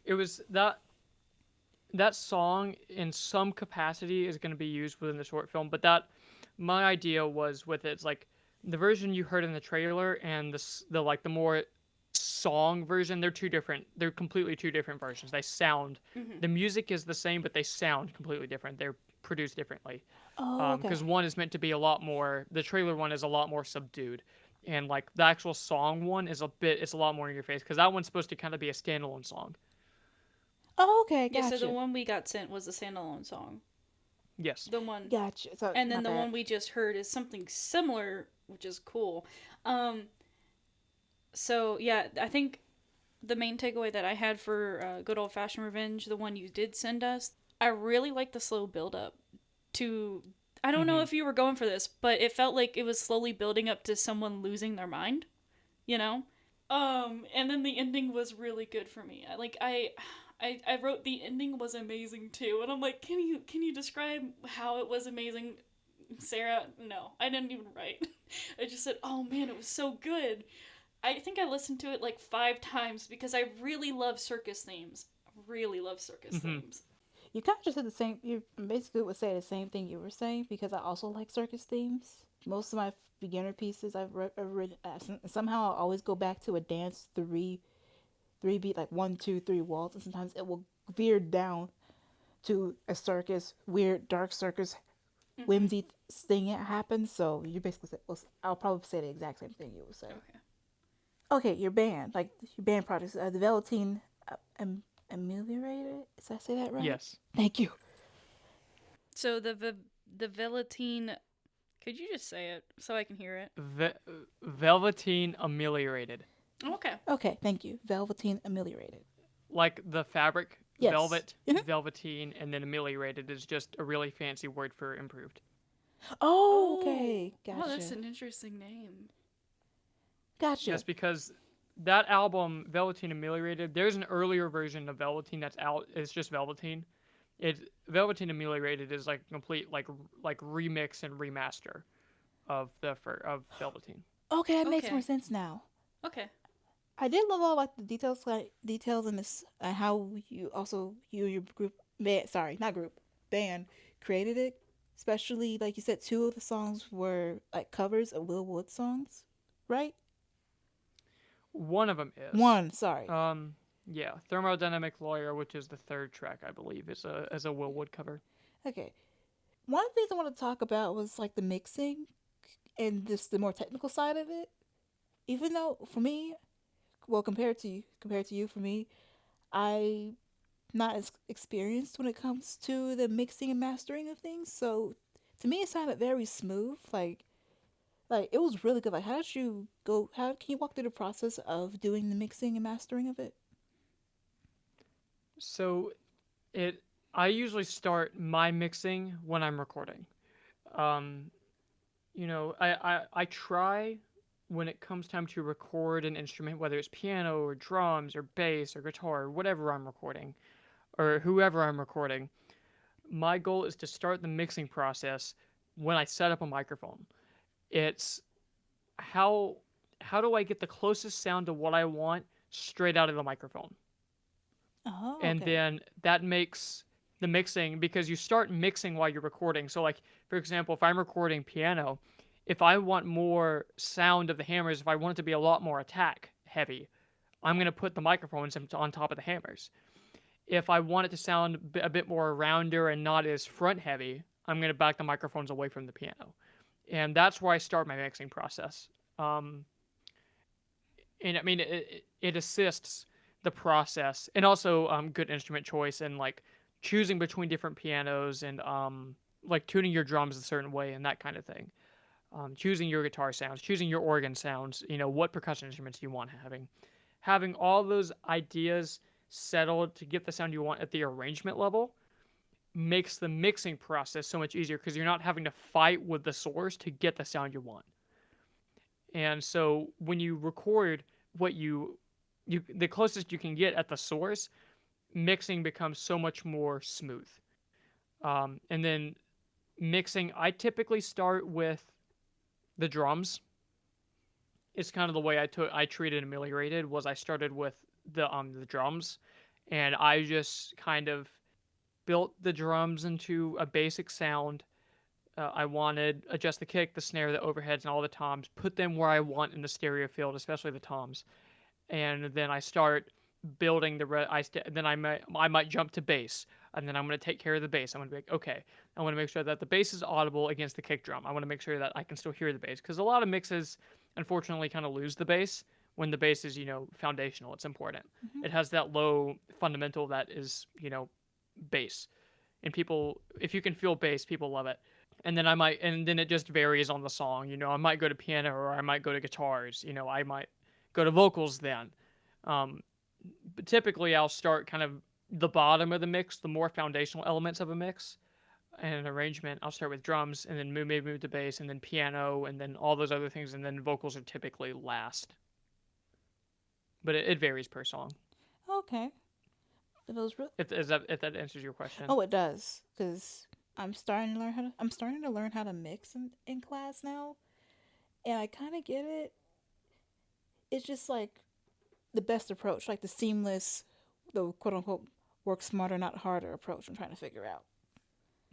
it was that song in some capacity is going to be used within the short film, but that my idea was with it's like the version you heard in the trailer and the like the more song version, they're completely two different versions. They sound Hmm. the music is the same, but they sound completely different. They're produced differently. Oh, Because okay. one is meant to be a lot more, the trailer one is a lot more subdued, and like the actual song one it's a lot more in your face because that one's supposed to kind of be a standalone song. Oh, okay. Yeah, so the Gotcha. one we got sent was a standalone song. Yes. The one, Gotcha. So and my then the bad. one we just heard is something similar, which is cool. Um, so yeah, I think the main takeaway that I had for Good Old Fashioned Revenge, the one you did send us, I really like the slow build up to. I don't know Mm-hmm. if you were going for this, but it felt like it was slowly building up to someone losing their mind, you know? And then the ending was really good for me. I wrote the ending was amazing too, and I'm like, can you describe how it was amazing, Sarah? No, I didn't even write. I just said, oh man, it was so good. I think I listened to it like 5 times because I really love circus themes. Really love circus Mm-hmm. themes. You kind of just said the same. You basically would say the same thing you were saying because I also like circus themes. Most of my beginner pieces I've written, somehow I always go back to a dance three beat like 1 2 3 waltz, and sometimes it will veer down to a circus, weird dark circus Mm-hmm. whimsy thing that happens. So you basically say, well, I'll probably say the exact same thing you would say. Okay. Okay, your band projects, the Velveteen Ameliorated. Did I say that right? Yes. Thank you. So the Velveteen. Could you just say it so I can hear it? Ve- Velveteen ameliorated. Okay. Okay, thank you. Velveteen Ameliorated. Like the fabric, Yes. velvet, velveteen, and then ameliorated is just a really fancy word for improved. Oh, Oh, okay. oh, that's Gotcha. an interesting name. Gotcha. Yes, because that album, Velveteen Ameliorated, there's an earlier version of Velveteen that's out. It's just Velveteen. Velveteen Ameliorated is like a complete like remix and remaster of Velveteen. Okay, that makes more Okay. sense now. Okay. I did love all like the details, details in this, how you and your group, band, sorry, not group, band created it. Especially like you said, two of the songs were like covers of Will Wood songs, right? One of them is, One, sorry. um, yeah, Thermodynamic Lawyer, which is the third track, I believe, is a Will Wood cover. Okay. One of the things I want to talk about was like the mixing and just the more technical side of it. Even though for me, well, compared to you, for me, I not as experienced when it comes to the mixing and mastering of things. So to me, it sounded very smooth. Like it was really good. Like how did you go? How can you walk through the process of doing the mixing and mastering of it? So it, I usually start my mixing when I'm recording. Um, I try when it comes time to record an instrument, whether it's piano or drums or bass or guitar or whatever I'm recording or whoever I'm recording. My goal is to start the mixing process when I set up a microphone. It's how how do I get the closest sound to what I want straight out of the microphone? Oh, And okay. then that makes the mixing because you start mixing while you're recording. So like for example, if I'm recording piano, if I want more sound of the hammers, if I want it to be a lot more attack heavy, I'm going to put the microphones on top of the hammers. If I want it to sound a bit more rounder and not as front heavy, I'm going to back the microphones away from the piano. And that's where I start my mixing process. Um, and I mean it assists the process, and also good instrument choice, and like choosing between different pianos, and like tuning your drums a certain way and that kind of thing. Choosing your guitar sounds, choosing your organ sounds, what percussion instruments you want, having all those ideas settled to get the sound you want at the arrangement level makes the mixing process so much easier, because you're not having to fight with the source to get the sound you want. And so when you record what you the closest you can get at the source, mixing becomes so much more smooth. And then mixing, I typically start with the drums. It's kind of the way I treated Ameliorated. Was I started with the drums, and I just kind of built the drums into a basic sound. I wanted adjust the kick, the snare, the overheads, and all the toms. Put them where I want in the stereo field, especially the toms. And then I start building then I might jump to bass, and then I'm going to take care of the bass. I'm going to be like, okay, I want to make sure that the bass is audible against the kick drum. I want to make sure that I can still hear the bass, because a lot of mixes unfortunately kind of lose the bass when the bass is foundational. It's important. Hmm. It has that low fundamental that is bass, and people, if you can feel bass, people love it. And then it just varies on the song. I might go to piano, or I might go to guitars. I might go to vocals then. Um, but typically, I'll start kind of the bottom of the mix, the more foundational elements of a mix and an arrangement. I'll start with drums, and then maybe move to bass, and then piano, and then all those other things, and then vocals are typically last. But it varies per song. Okay. It was real. If that answers your question. Oh, it does. Because I'm starting to learn how to mix in class now, and I kind of get it. It's just like the best approach, like the seamless, the quote unquote work smarter, not harder approach. I'm trying to figure out.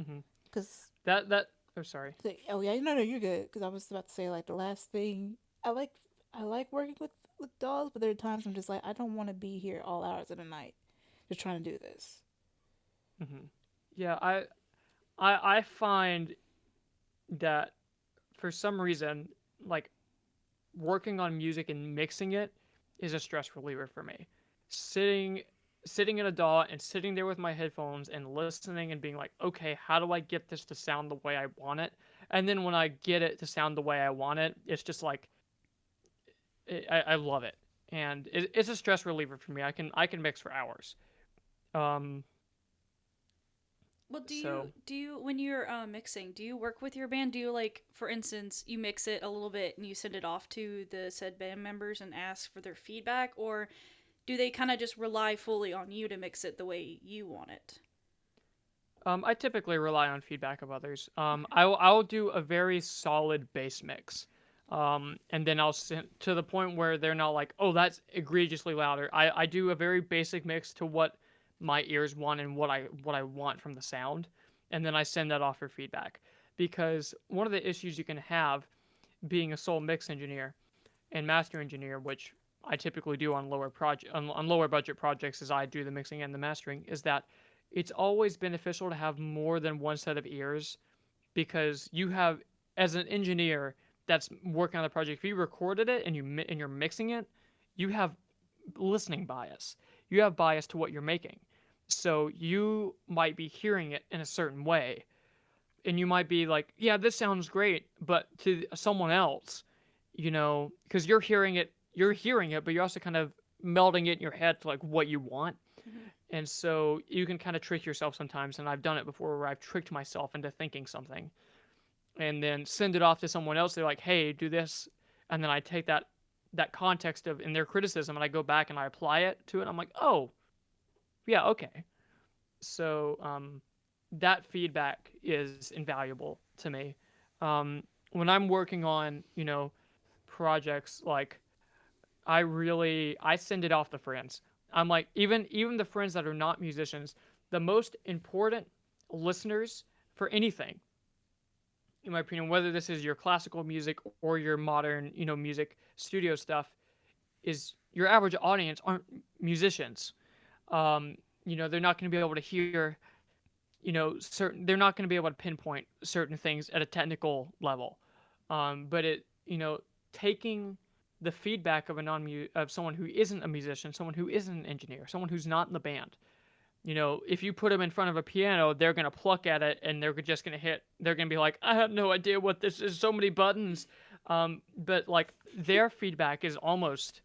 Hmm. Because That. Oh, sorry. oh yeah, no, you're good. Because I was about to say like the last thing I like I like working with dogs, but there are times I'm just like I don't want to be here all hours of the night just trying to do this. Hmm. Yeah, I find that for some reason, like, working on music and mixing it is a stress reliever for me. Sitting sitting in a DAW and sitting there with my headphones and listening and being like, okay, how do I get this to sound the way I want it? And then when I get it to sound the way I want it, it's just like I love it, and it's a stress reliever for me. I can mix for hours. Um, Well, do you so do you when you're mixing, do you work with your band? Do you like, for instance, you mix it a little bit and you send it off to the said band members and ask for their feedback, or do they kind of just rely fully on you to mix it the way you want it? I typically rely on feedback of others. Okay. I'll do a very solid bass mix, and then I'll send to the point where they're not like, oh, that's egregiously louder. I do a very basic mix to what my ears want and what I want from the sound, and then I send that off for feedback. Because one of the issues you can have being a sole mix engineer and master engineer, which I typically do on on lower budget projects, as I do the mixing and the mastering, is that it's always beneficial to have more than one set of ears, because you have, as an engineer that's working on the project, if you recorded it and you're mixing it, you have listening bias. You have bias to what you're making. So you might be hearing it in a certain way, and you might be like, yeah, this sounds great, but to someone else, because you're hearing it, but you're also kind of melding it in your head to like what you want. Hmm. And so you can kind of trick yourself sometimes, and I've done it before where I've tricked myself into thinking something and then send it off to someone else. They're like, hey, do this. And then I take that context of in their criticism, and I go back and I apply it to it. I'm like, oh, yeah, okay. So that feedback is invaluable to me. When I'm working on, projects, like, I send it off to friends. I'm like, even the friends that are not musicians, the most important listeners for anything, in my opinion, whether this is your classical music or your modern, music studio stuff, is your average audience aren't musicians. Um, they're not going to be able to hear, they're not going to be able to pinpoint certain things at a technical level. But taking the feedback of of someone who isn't a musician, someone who isn't an engineer, someone who's not in the band. If you put them in front of a piano, they're gonna pluck at it and they're just gonna hit. They're gonna be like, I have no idea what this is. So many buttons. But like their feedback is almost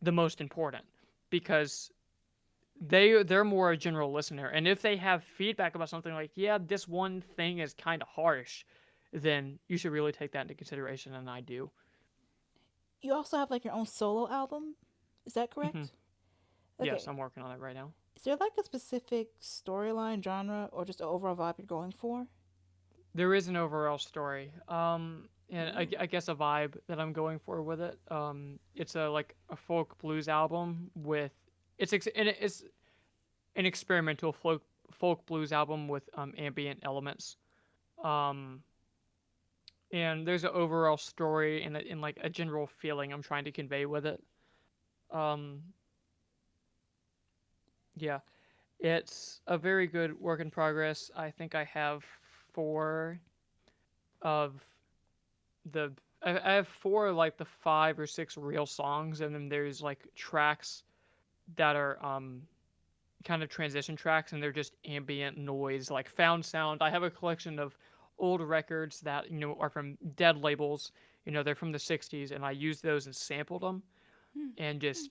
the most important because they're more a general listener, and if they have feedback about something like, yeah, this one thing is kind of harsh, then you should really take that into consideration, and I do. You also have like your own solo album. Is that Hmm. correct? Yes, Okay. I'm working on it right now. Is there like a specific storyline, genre, or just an overall vibe you're going for? There is an overall story, and Ooh. I guess a vibe that I'm going for with it. It's a like a folk blues album with it's an experimental folk blues album with ambient elements. Um, and there's an overall story and like a general feeling I'm trying to convey with it. Um, yeah, it's a very good work in progress. I think I have four of the I have four like the 5 or 6 real songs, and then there's like tracks that are kind of transition tracks, and they're just ambient noise, like found sound. I have a collection of old records that are from dead labels. They're from the '60s, and I used those and sampled them, and just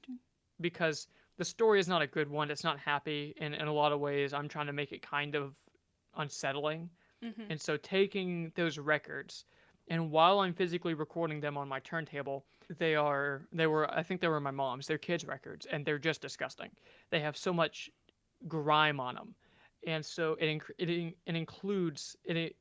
because the story is not a good one, it's not happy, and in a lot of ways, I'm trying to make it kind of unsettling. Mm-hmm. And so taking those records, and while I'm physically recording them on my turntable, I think they were my mom's. They're kids' records, and they're just disgusting. They have so much grime on them, and so it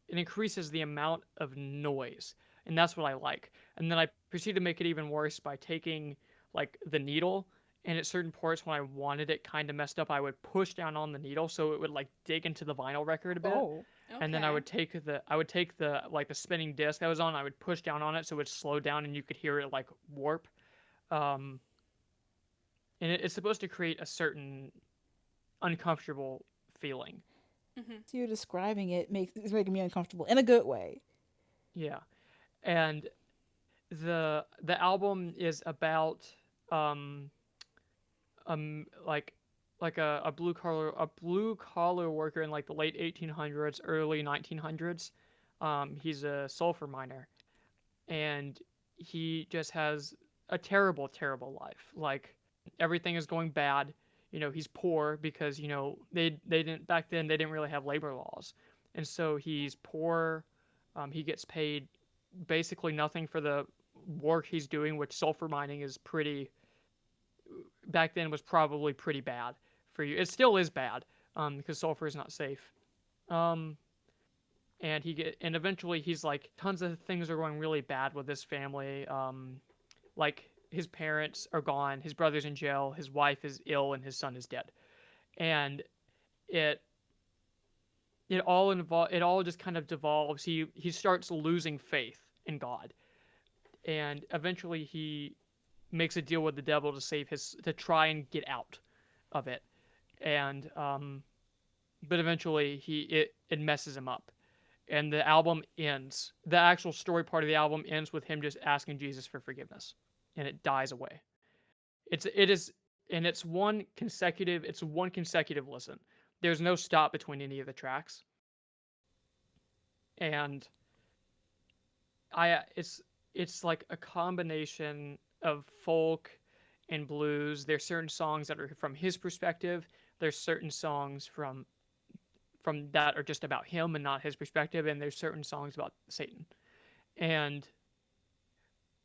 increases the amount of noise, and that's what I like. And then I proceed to make it even worse by taking like the needle, and at certain parts when I wanted it kind of messed up, I would push down on the needle so it would like dig into the vinyl record a bit, Oh. and then I Okay. would take the like the spinning disc I was on. I would push down on it so it would slow down and you could hear it like warp. Um, and it's supposed to create a certain uncomfortable feeling. Mm-hmm. So you're describing it's making me uncomfortable in a good way. Yeah, and the album is about um like a blue collar worker in like the late 1800s, early 1900s. He's a sulfur miner, and he just has a terrible, terrible life. Like everything is going bad. He's poor because they didn't back then they didn't really have labor laws, and so he's poor. He gets paid basically nothing for the work he's doing, which sulfur mining is pretty back then was probably pretty bad for you. It still is bad because sulfur is not safe. Um, and eventually he's like tons of things are going really bad with his family. Like his parents are gone, his brother's in jail, his wife is ill, and his son is dead. And it it all just kind of devolves. He starts losing faith in God, and eventually he makes a deal with the devil to try and get out of it. And but eventually it messes him up, and the album ends. The actual story part of the album ends with him just asking Jesus for forgiveness, and it dies away. It is and it's one consecutive listen. There's no stop between any of the tracks, and it's like a combination of folk and blues. There's certain songs that are from his perspective. There's certain songs from that are just about him and not his perspective, and there's certain songs about Satan. And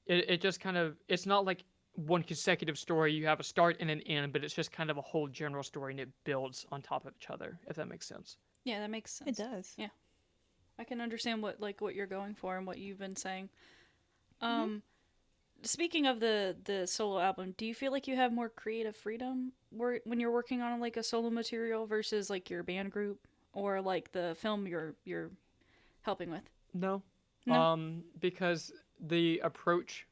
it just kind of it's not like one consecutive story. You have a start and an end, but it's just kind of a whole general story, and it builds on top of each other. If that makes sense. Yeah, that makes It sense. does. Yeah, I can understand what you're going for and what you've been saying. Mm-hmm. Um, Speaking of the solo album, do you feel like you have more creative freedom when you're working on like a solo material versus like your band group or like the film you're helping with? No, No. because the approach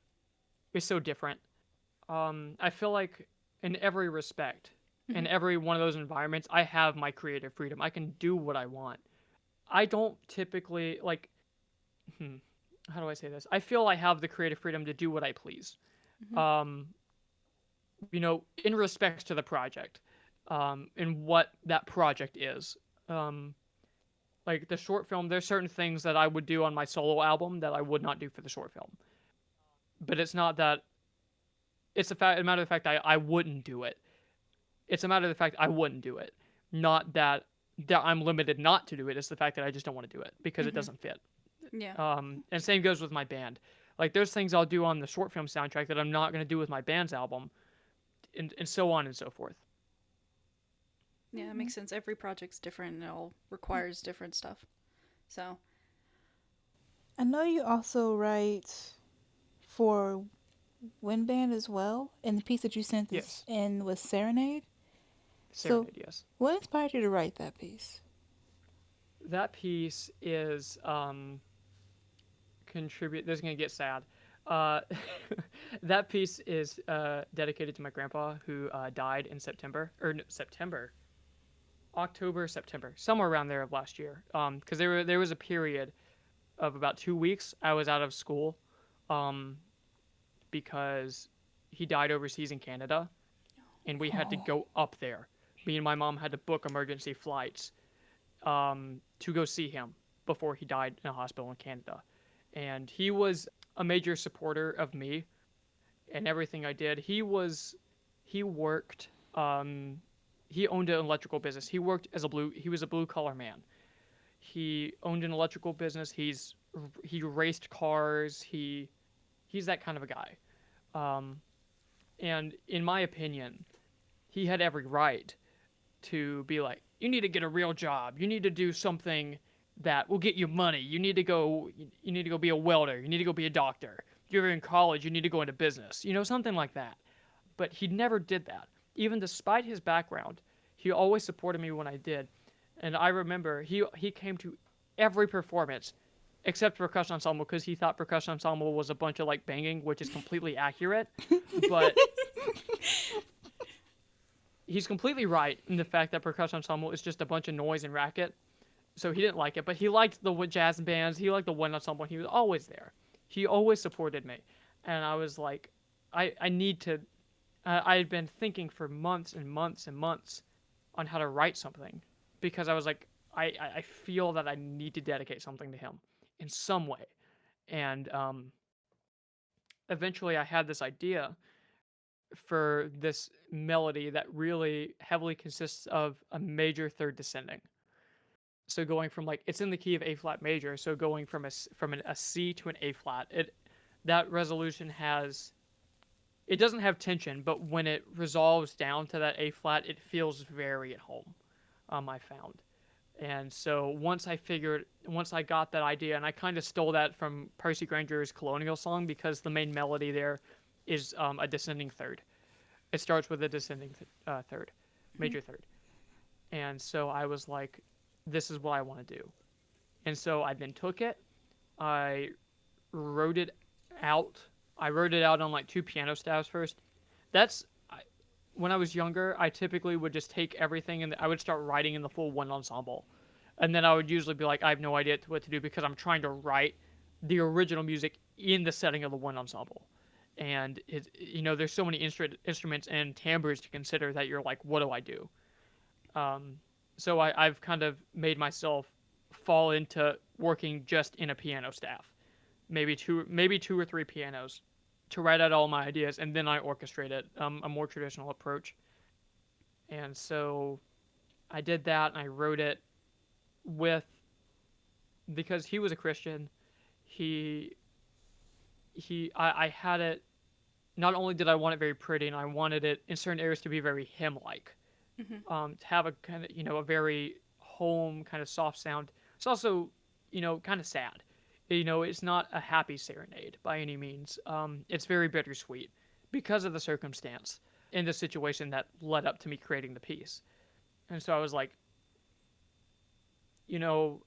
is so different. I feel like in every respect, Mm-hmm. in every one of those environments, I have my creative freedom. I can do what I want. I don't typically like. Hmm, how do I say this? I feel I have the creative freedom to do what I please. Hmm. um, in respects to the project, and what that project is. Um, like the short film, there's certain things that I would do on my solo album that I would not do for the short film. But it's not that a matter of the fact I wouldn't do it. It's a matter of the fact I wouldn't do it, not that I'm limited not to do it. It's the fact that I just don't want to do it because it Hmm. doesn't fit. Yeah. And same goes with my band. Like there's things I'll do on the short film soundtrack that I'm not going to do with my band's album, and so on and so forth. Yeah, it Mhm. makes sense. Every project's different and it all requires different stuff. So, I know you also write for Wind Band as well, and the piece that you sent us Yes, in was Serenade. So, Serenade. Yes, what inspired you to write that piece? that piece is contribute. This is gonna get sad. Uh, that piece is dedicated to my grandpa who died in September or no, September, October, September, somewhere around there of last year. Because there was a period of about 2 weeks I was out of school, um, because he died overseas in Canada, and we had to Oh, go up there. Me and my mom had to book emergency flights to go see him before he died in a hospital in Canada. And he was a major supporter of me and everything I did. He worked, he owned an electrical business. He was a blue collar man. He owned an electrical business. He raced cars. He's that kind of a guy. Um, and in my opinion, he had every right to be like, you need to get a real job. You need to do something that will get you money. You need to go be a welder. You need to go be a doctor. You're in college, you need to go into business. Something like that. But he never did that. Even despite his background, he always supported me when I did. And I remember he came to every performance except percussion ensemble because he thought percussion ensemble was a bunch of like banging, which is completely accurate. But he's completely right in the fact that percussion ensemble is just a bunch of noise and racket. So he didn't like it, but he liked the jazz bands. He liked the wind ensemble. He was always there. He always supported me, and I was like, I need to. I had been thinking for months and months and months on how to write something because I was like, I feel that I need to dedicate something to him in some way, and eventually I had this idea for this melody that really heavily consists of a major third descending. So going from like it's in the key of A flat major, so going from a C to an A flat, that resolution has it doesn't have tension, but when it resolves down to that A flat, it feels very at home. I found, and so once I got that idea, and I kind of stole that from Percy Granger's Colonial Song because the main melody there is a descending third. It starts with a descending third, Mhm. major third, and so I was like, this is what I want to do. And so I then took it, I wrote it out. I wrote it out on like two piano staffs first. That's when I was younger. I typically would just take everything and I would start writing in the full one ensemble, and then I would usually be like, I have no idea what to do because I'm trying to write the original music in the setting of the one ensemble. And there's so many instruments and timbres to consider that you're like, what do I do? Um, so I've kind of made myself fall into working just in a piano staff, maybe two or three pianos, to write out all my ideas, and then I orchestrate it, a more traditional approach. And so I did that, and I wrote it with because he was a Christian. He I had it. Not only did I want it very pretty, and I wanted it in certain areas to be very hymn-like, Mhm. to have a kind of a very home kind of soft sound. It's also kind of sad. It's not a happy serenade by any means. It's very bittersweet because of the circumstance and the situation that led up to me creating the piece. And so I was like, you know,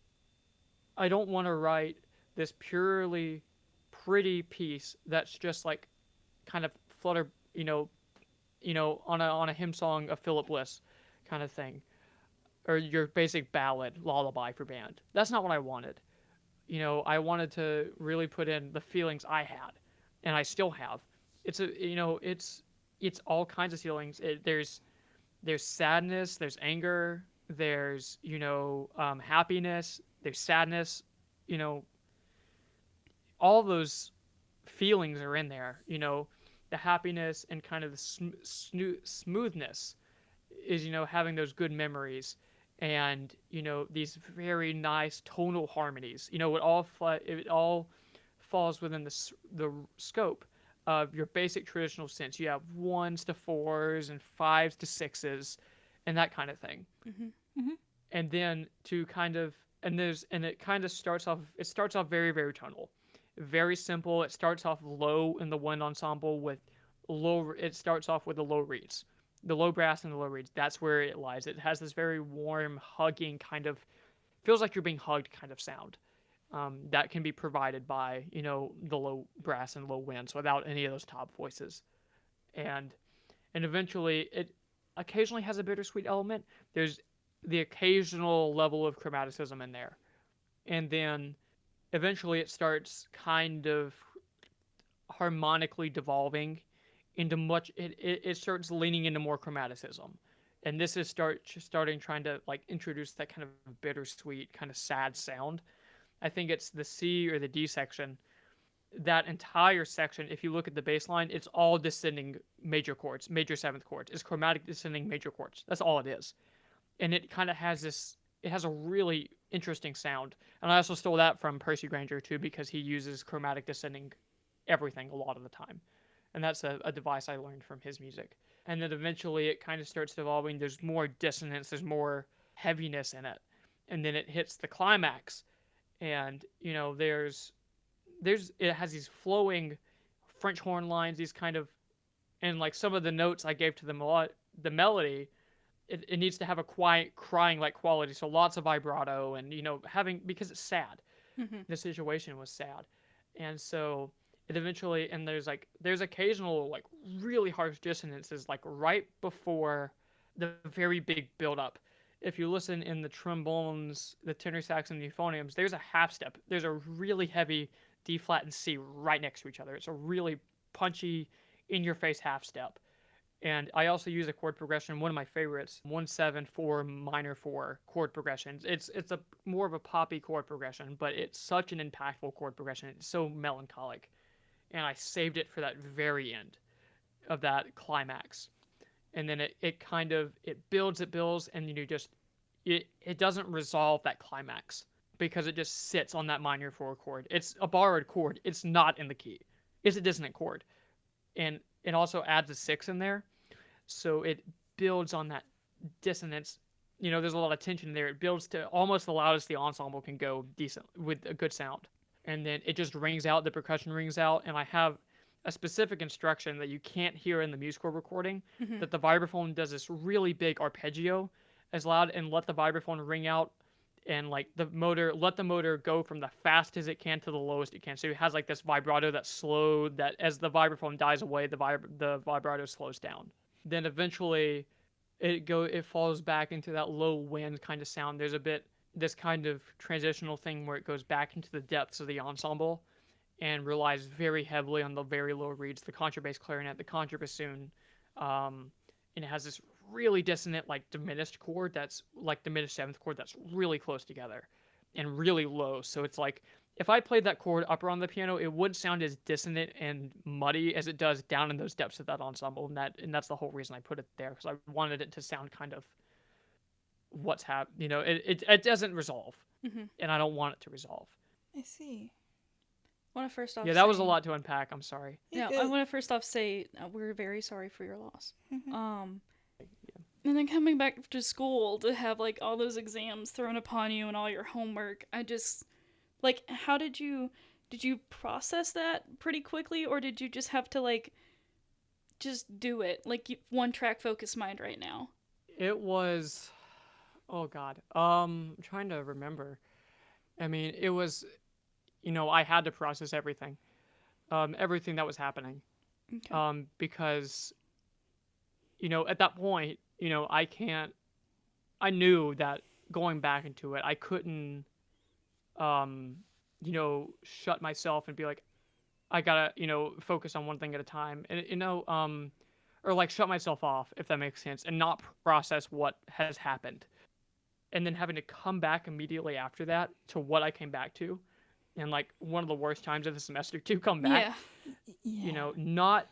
I don't want to write this purely pretty piece that's just like kind of flutter, on a hymn song of Philip Bliss kind of thing, or your basic ballad lullaby for band. That's not what I wanted. I wanted to really put in the feelings I had, and I still have, it's a it's all kinds of feelings. There's sadness, there's anger, there's happiness, there's sadness, you know all those feelings are in there. The happiness and kind of the smoothness is having those good memories, and these very nice tonal harmonies. It all falls within the scope of your basic traditional sense. You have ones to fours and fives to sixes, and that kind of thing. Mhm. Hmm. And then to kind of and it kind of starts off very, very tonal, very simple. It starts off low in the wind ensemble with low. It starts off with the low reeds, the low brass and the low reeds. That's where it lies. It has this very warm, hugging kind of, feels like you're being hugged kind of sound, that can be provided by the low brass and low winds without any of those top voices. And and eventually it occasionally has a bittersweet element. There's the occasional level of chromaticism in there, and then eventually it starts kind of harmonically devolving into it starts leaning into more chromaticism. And this is starting trying to like introduce that kind of bittersweet kind of sad sound. I think it's the C or the D section. That entire section, if you look at the bass line, it's all descending major chords, major seventh chords. It's chromatic descending major chords. That's all it is. And it kind of has this, it has a really interesting sound. And I also stole that from Percy Grainger too, because he uses chromatic descending everything a lot of the time. And that's a device I learned from his music. And then eventually it kind of starts evolving. There's more dissonance, there's more heaviness in it. And then it hits the climax. And, it has these flowing French horn lines, these kind of, and like some of the notes I gave to the melody, it needs to have a quiet crying like quality, so lots of vibrato, and having, because it's sad. Mhm. The situation was sad, and so it eventually, and there's occasional like really harsh dissonances like right before the very big build up. If you listen in the trombones, the tenor sax, and the euphoniums, there's a half step. There's a really heavy D flat and C right next to each other. It's a really punchy, in your face half step. And I also use a chord progression, one of my favorites, 1-7-4 minor 4 chord progressions. It's a more of a poppy chord progression, but it's such an impactful chord progression. It's so melancholic. And I saved it for that very end of that climax. And then it kind of it builds, and it doesn't resolve that climax because it just sits on that minor 4 chord. It's a borrowed chord. It's not in the key. It's a dissonant chord. And it also adds a 6 in there, so it builds on that dissonance. There's a lot of tension there. It builds to almost the loudest the ensemble can go, decent with a good sound, and then it just rings out. The percussion rings out, and I have a specific instruction that you can't hear in the musical recording, Mhm. that the vibraphone does this really big arpeggio as loud, and let the vibraphone ring out, and like let the motor go from the fast as it can to the lowest it can. So it has like this vibrato that's slowed, that as the vibraphone dies away, the vibrato slows down. Then eventually it falls back into that low wind kind of sound. There's a bit this kind of transitional thing where it goes back into the depths of the ensemble and relies very heavily on the very low reeds, the contrabass clarinet, the contrabassoon, and it has this really dissonant, like diminished chord that's like diminished seventh chord that's really close together and really low. So it's like if I played that chord upper on the piano, it would sound as dissonant and muddy as it does down in those depths of that ensemble, and that's the whole reason I put it there, because I wanted it to sound kind of what's happening. It doesn't resolve, Mhm. and I don't want it to resolve. I see. I want to first off Yeah, that was a say, lot to unpack. I'm sorry. You're yeah, I good. want to first off say we're very sorry for your loss. Mhm. And then coming back to school to have like all those exams thrown upon you and all your homework, I just like, how did you process that pretty quickly, or did you just have to like just do it like one track focus mind right now? It was, oh God. I'm trying to remember. I mean, it was, I had to process everything that was happening, Okay. because, at that point, I knew that going back into it, I couldn't, shut myself and be like, I gotta, focus on one thing at a time, and or like shut myself off, if that makes sense, and not process what has happened, and then having to come back immediately after that to what I came back to, and like one of the worst times of the semester to come back, Yeah. Yeah.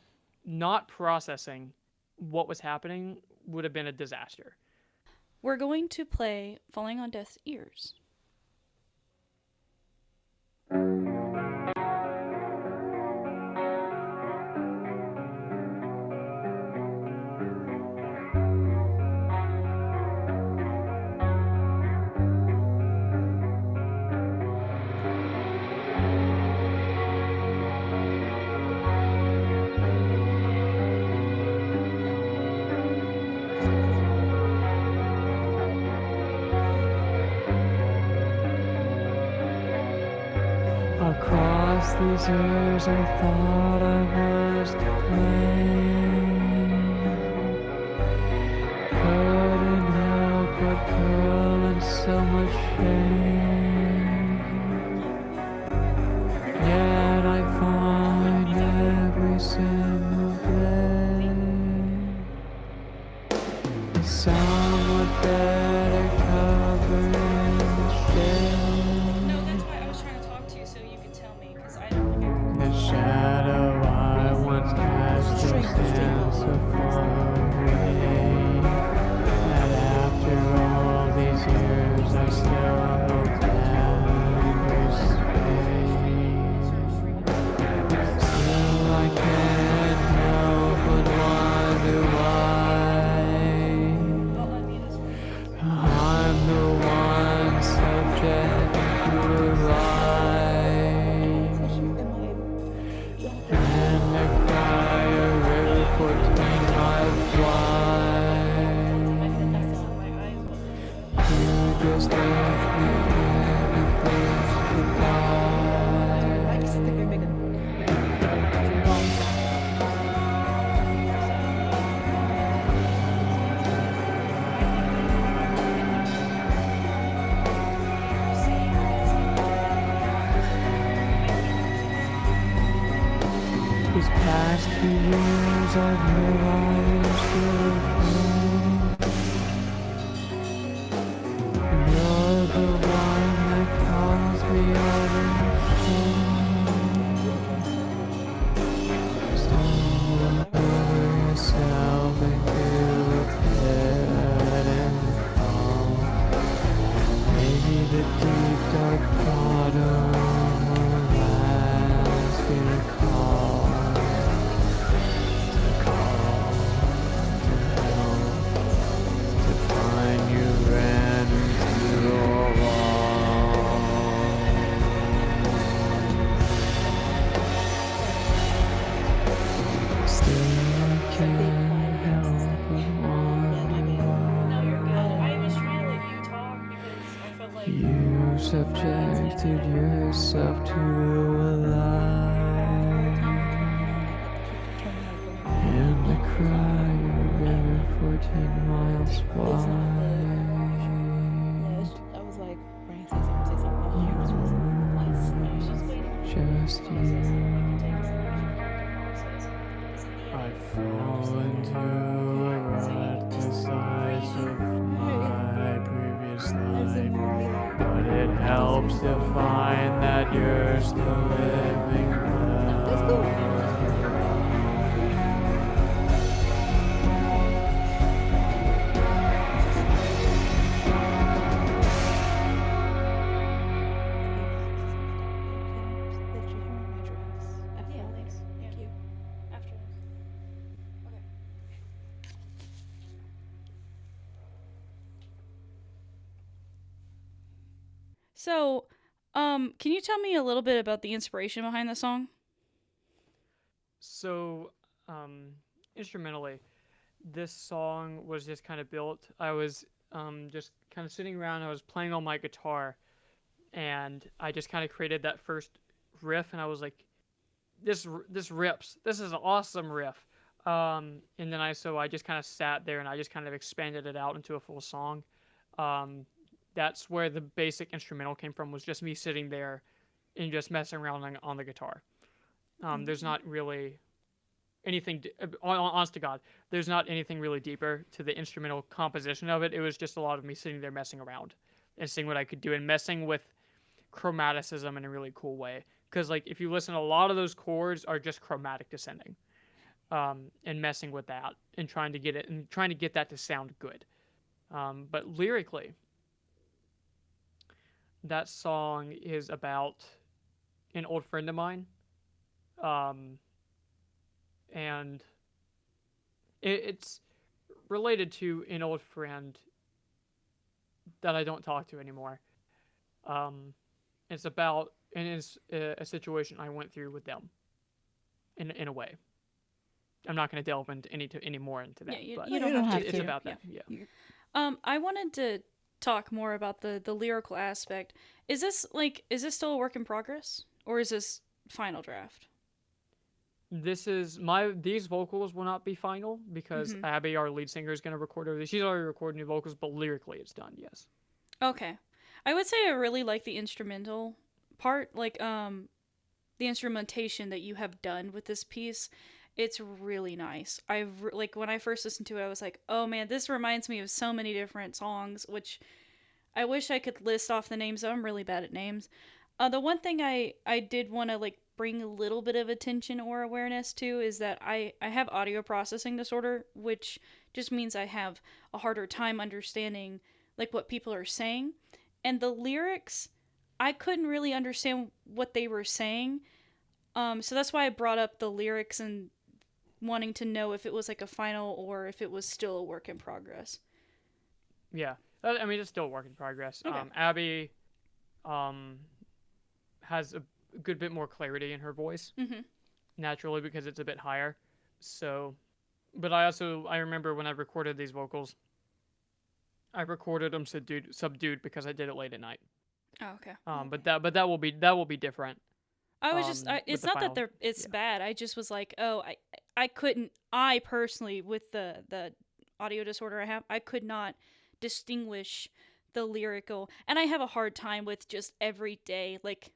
not processing what was happening would have been a disaster. We're going to play Falling on Deaf's Ears. Across these years, I thought I was to blame. Couldn't help but curl in so much shame. Yet I find every single day somewhat better covered in shame. No, that's why I was trying to talk to you so you could tell me, because I don't think I could. The shadow I once cast still stands so far away. And after all these years, I still hope and respect. Still, I can't help but wonder why I'll unmute this one. I'm the one subject to lie. And the crier for 10 miles wide. You just left me in a place These past few years I've realized you're You're the one that calls me over Stumble over yourself into a pit and fall. Maybe the deep dark bottom will ask you to call. To find you ran into a wall. Still I can't help but wonder No, you're good. I why was trying to let you talk because I felt like. you subjected yourself to a lie. And the cry river 14 miles wide. I was like, Brian, say something. Just you. I fall into a rut the size of my previous life, but it helps to find that you're still living That's cool. Yeah, thanks. Thank Yeah. you. After this. Okay. So, can you tell me a little bit about the inspiration behind the song? So, instrumentally, this song was just kind of built. I was just kind of sitting around. I was playing on my guitar, and I just kind of created that first riff, and I was like, "This rips. This is an awesome riff." And then I just kind of sat there and I just kind of expanded it out into a full song. Um, that's where the basic instrumental came from. Was just me sitting there and just messing around on the guitar. There's not really anything. Honest to God, there's not anything really deeper to the instrumental composition of it. It was just a lot of me sitting there messing around and seeing what I could do and messing with chromaticism in a really cool way. Because like if you listen, a lot of those chords are just chromatic descending, and messing with that and trying to get that to sound good. But lyrically, that song is about an old friend of mine, um, and it's related to an old friend that I don't talk to anymore. Um, it's about and it's a situation I went through with them in a way. I'm not going to delve into any more into Yeah, that, you, but you Well, don't you don't have have to. it's to. about Yeah. that. Yeah. I wanted to talk more about the lyrical aspect. Is this still a work in progress, or is this final draft? These vocals will not be final because Mm-hmm. Abby, our lead singer, is going to record over. She's already recorded new vocals, but lyrically it's done. Yes. Okay. I would say I really like the instrumental part, the instrumentation that you have done with this piece. It's really nice. Like when I first listened to it, I was like, "Oh man, this reminds me of so many different songs," which I wish I could list off the names. I'm really bad at names. The one thing I did want to like bring a little bit of attention or awareness to is that I have audio processing disorder, which just means I have a harder time understanding like what people are saying, and the lyrics I couldn't really understand what they were saying. So that's why I brought up the lyrics and wanting to know if it was like a final or if it was still a work in progress. Yeah. I mean, it's still a work in progress. Okay. Abby, um, has a good bit more clarity in her voice Mm-hmm. naturally because it's a bit higher. So, but I remember when I recorded these vocals, I recorded them subdued because I did it late at night. Oh, okay. But that will be different. With It's the not that final, it's yeah, bad. I just was like, oh, I couldn't, I personally, with the audio disorder I have, I could not distinguish the lyrical. And I have a hard time with just every day, like,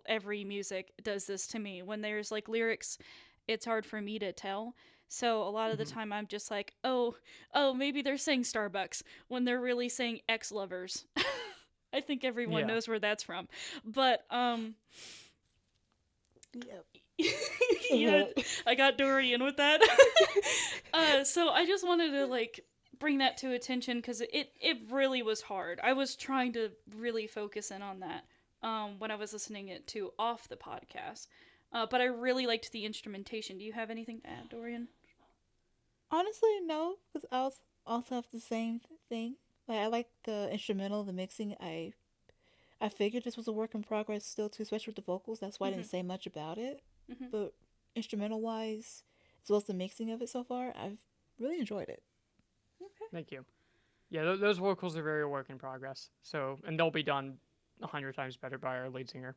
every music does this to me. When there's like lyrics, it's hard for me to tell. So a lot of the hmm time I'm just like, maybe they're saying Starbucks when they're really saying ex lovers. I think everyone yeah, knows where that's from. But Yep. yeah, I got Dorian with that. So I just wanted to like bring that to attention because it really was hard. I was trying to really focus in on that when I was listening it to off the podcast. But I really liked the instrumentation. Do you have anything to add, Dorian? Honestly, no, because also have the same thing. Like I like the instrumental, the mixing. I figured this was a work in progress still too, especially with the vocals. That's why I Mm-hmm. didn't say much about it. Mm-hmm. But instrumental wise, as well as the mixing of it so far, I've really enjoyed it. Okay. thank you. Yeah, those vocals are very work in progress. So, and they'll be done 100 times better by our lead singer.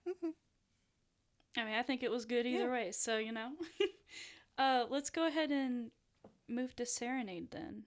Hmm. I mean, I think it was good Yeah. either way. So let's go ahead and move to Serenade then.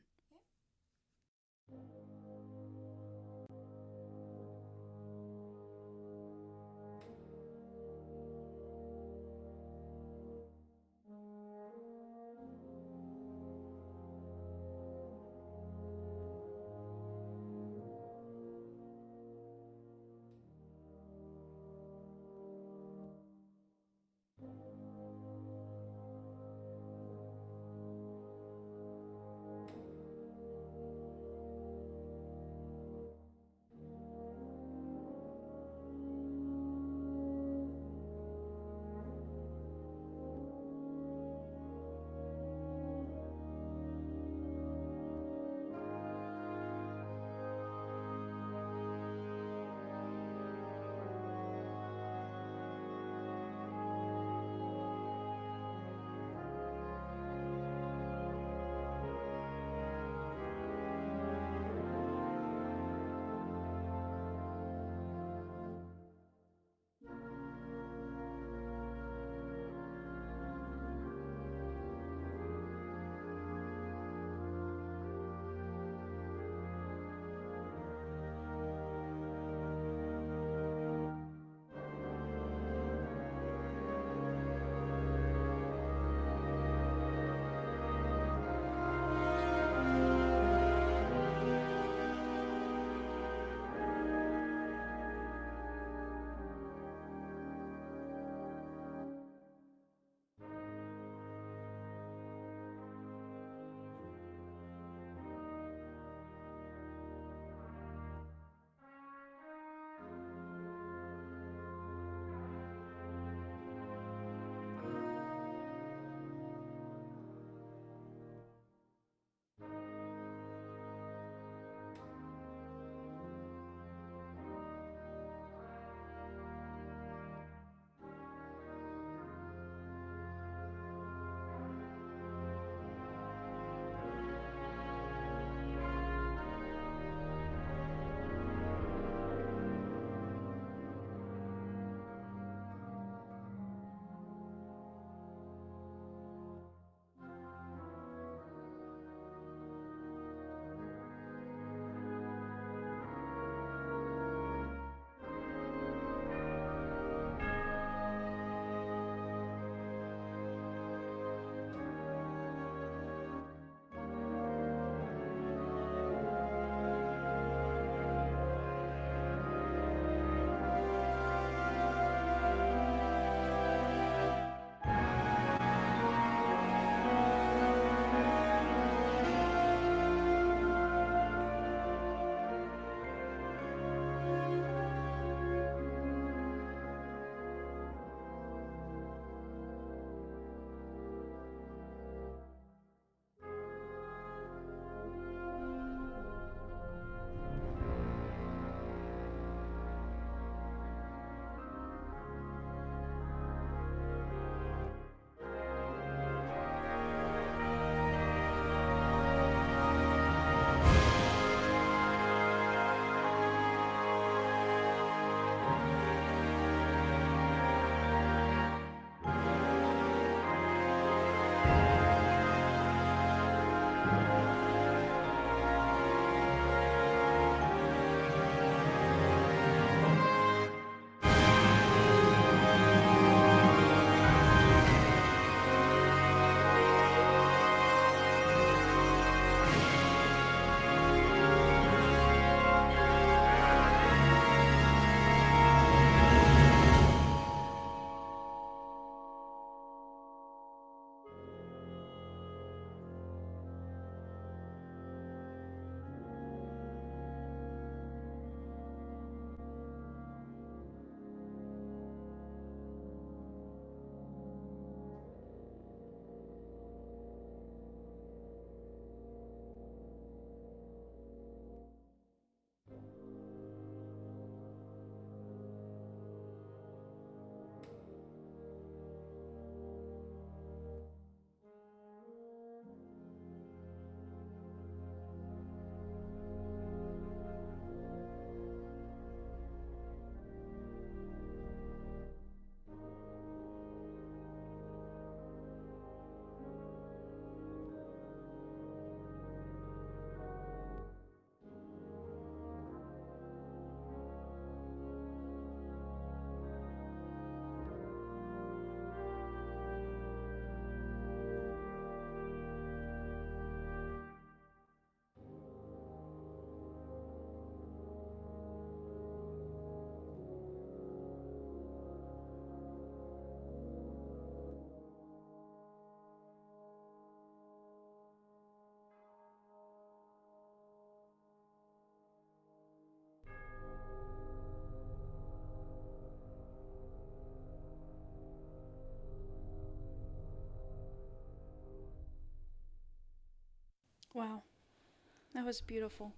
That was beautiful.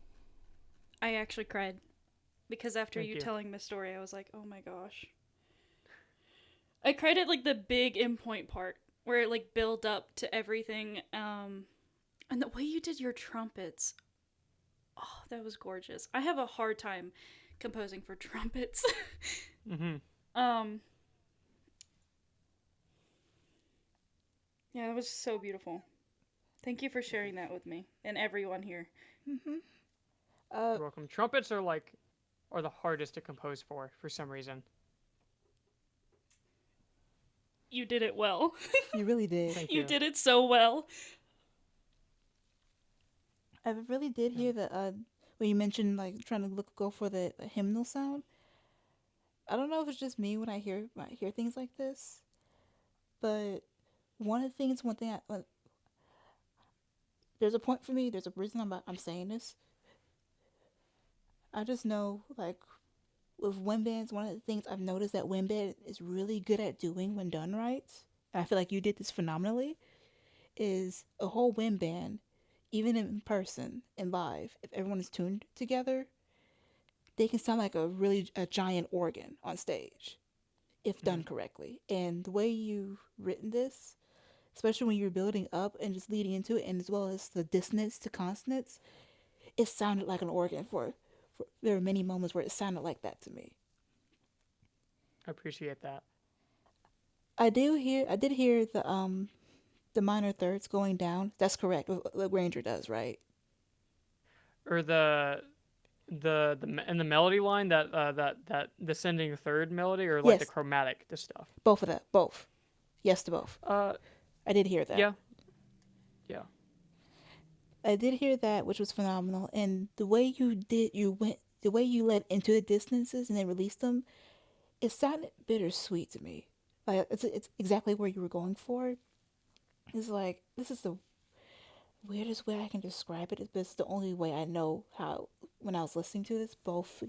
I actually cried because after Thank you you. telling the story, I was like, oh my gosh. I cried at like the big endpoint part where it like built up to everything. And the way you did your trumpets, oh, that was gorgeous. I have a hard time composing for trumpets. Mm-hmm. um, yeah, that was so beautiful. Thank you for sharing that with me and everyone here. Mm-hmm. You're welcome. Trumpets are the hardest to compose for some reason. You did it well. You really did. Thank You you. did it so well. I really did hear that when you mentioned like trying to go for the hymnal sound. I don't know if it's just me when I hear things like this, but one thing there's a point for me. There's a reason I'm saying this. I just know like with wind bands, one of the things I've noticed that wind band is really good at doing when done right, and I feel like you did this phenomenally, is a whole wind band, even in person and live, if everyone is tuned together, they can sound like a giant organ on stage if done correctly. And the way you've written this, especially when you're building up and just leading into it, and as well as the dissonance to consonants, it sounded like an organ for there were many moments where it sounded like that to me. I appreciate that. I did hear the minor thirds going down. That's correct. What Ranger does, right? Or in the melody line, that descending third melody, or like the Yes, chromatic, the stuff. both of that. Both. Yes to both. Uh, I did hear that. yeah, yeah. I did hear that, which was phenomenal. And the way you led into the distances and then released them, it sounded bittersweet to me. Like it's exactly where you were going for. It's like this is the weirdest way I can describe it, but it's the only way I know how when I was listening to this, both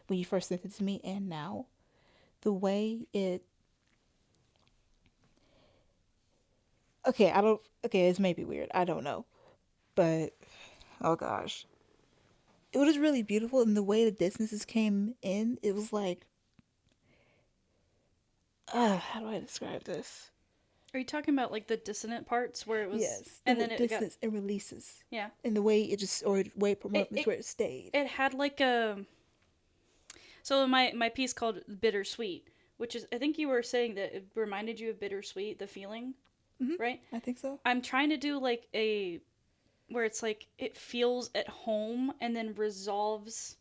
when you first sent it to me and now, the way it. Okay, I don't. Okay, this may be weird. I don't know, but oh gosh, it was really beautiful, and the way the distances came in, it was like, how do I describe this? Are you talking about like the dissonant parts where it was, Yes, and the then it got, distance and releases, yeah, and the way it just or the way moments it where it stayed. it had like a. So my piece called Bittersweet, which is I think you were saying that it reminded you of bittersweet, the feeling, right? I think so. I'm trying to do like a where it's like it feels at home and then resolves.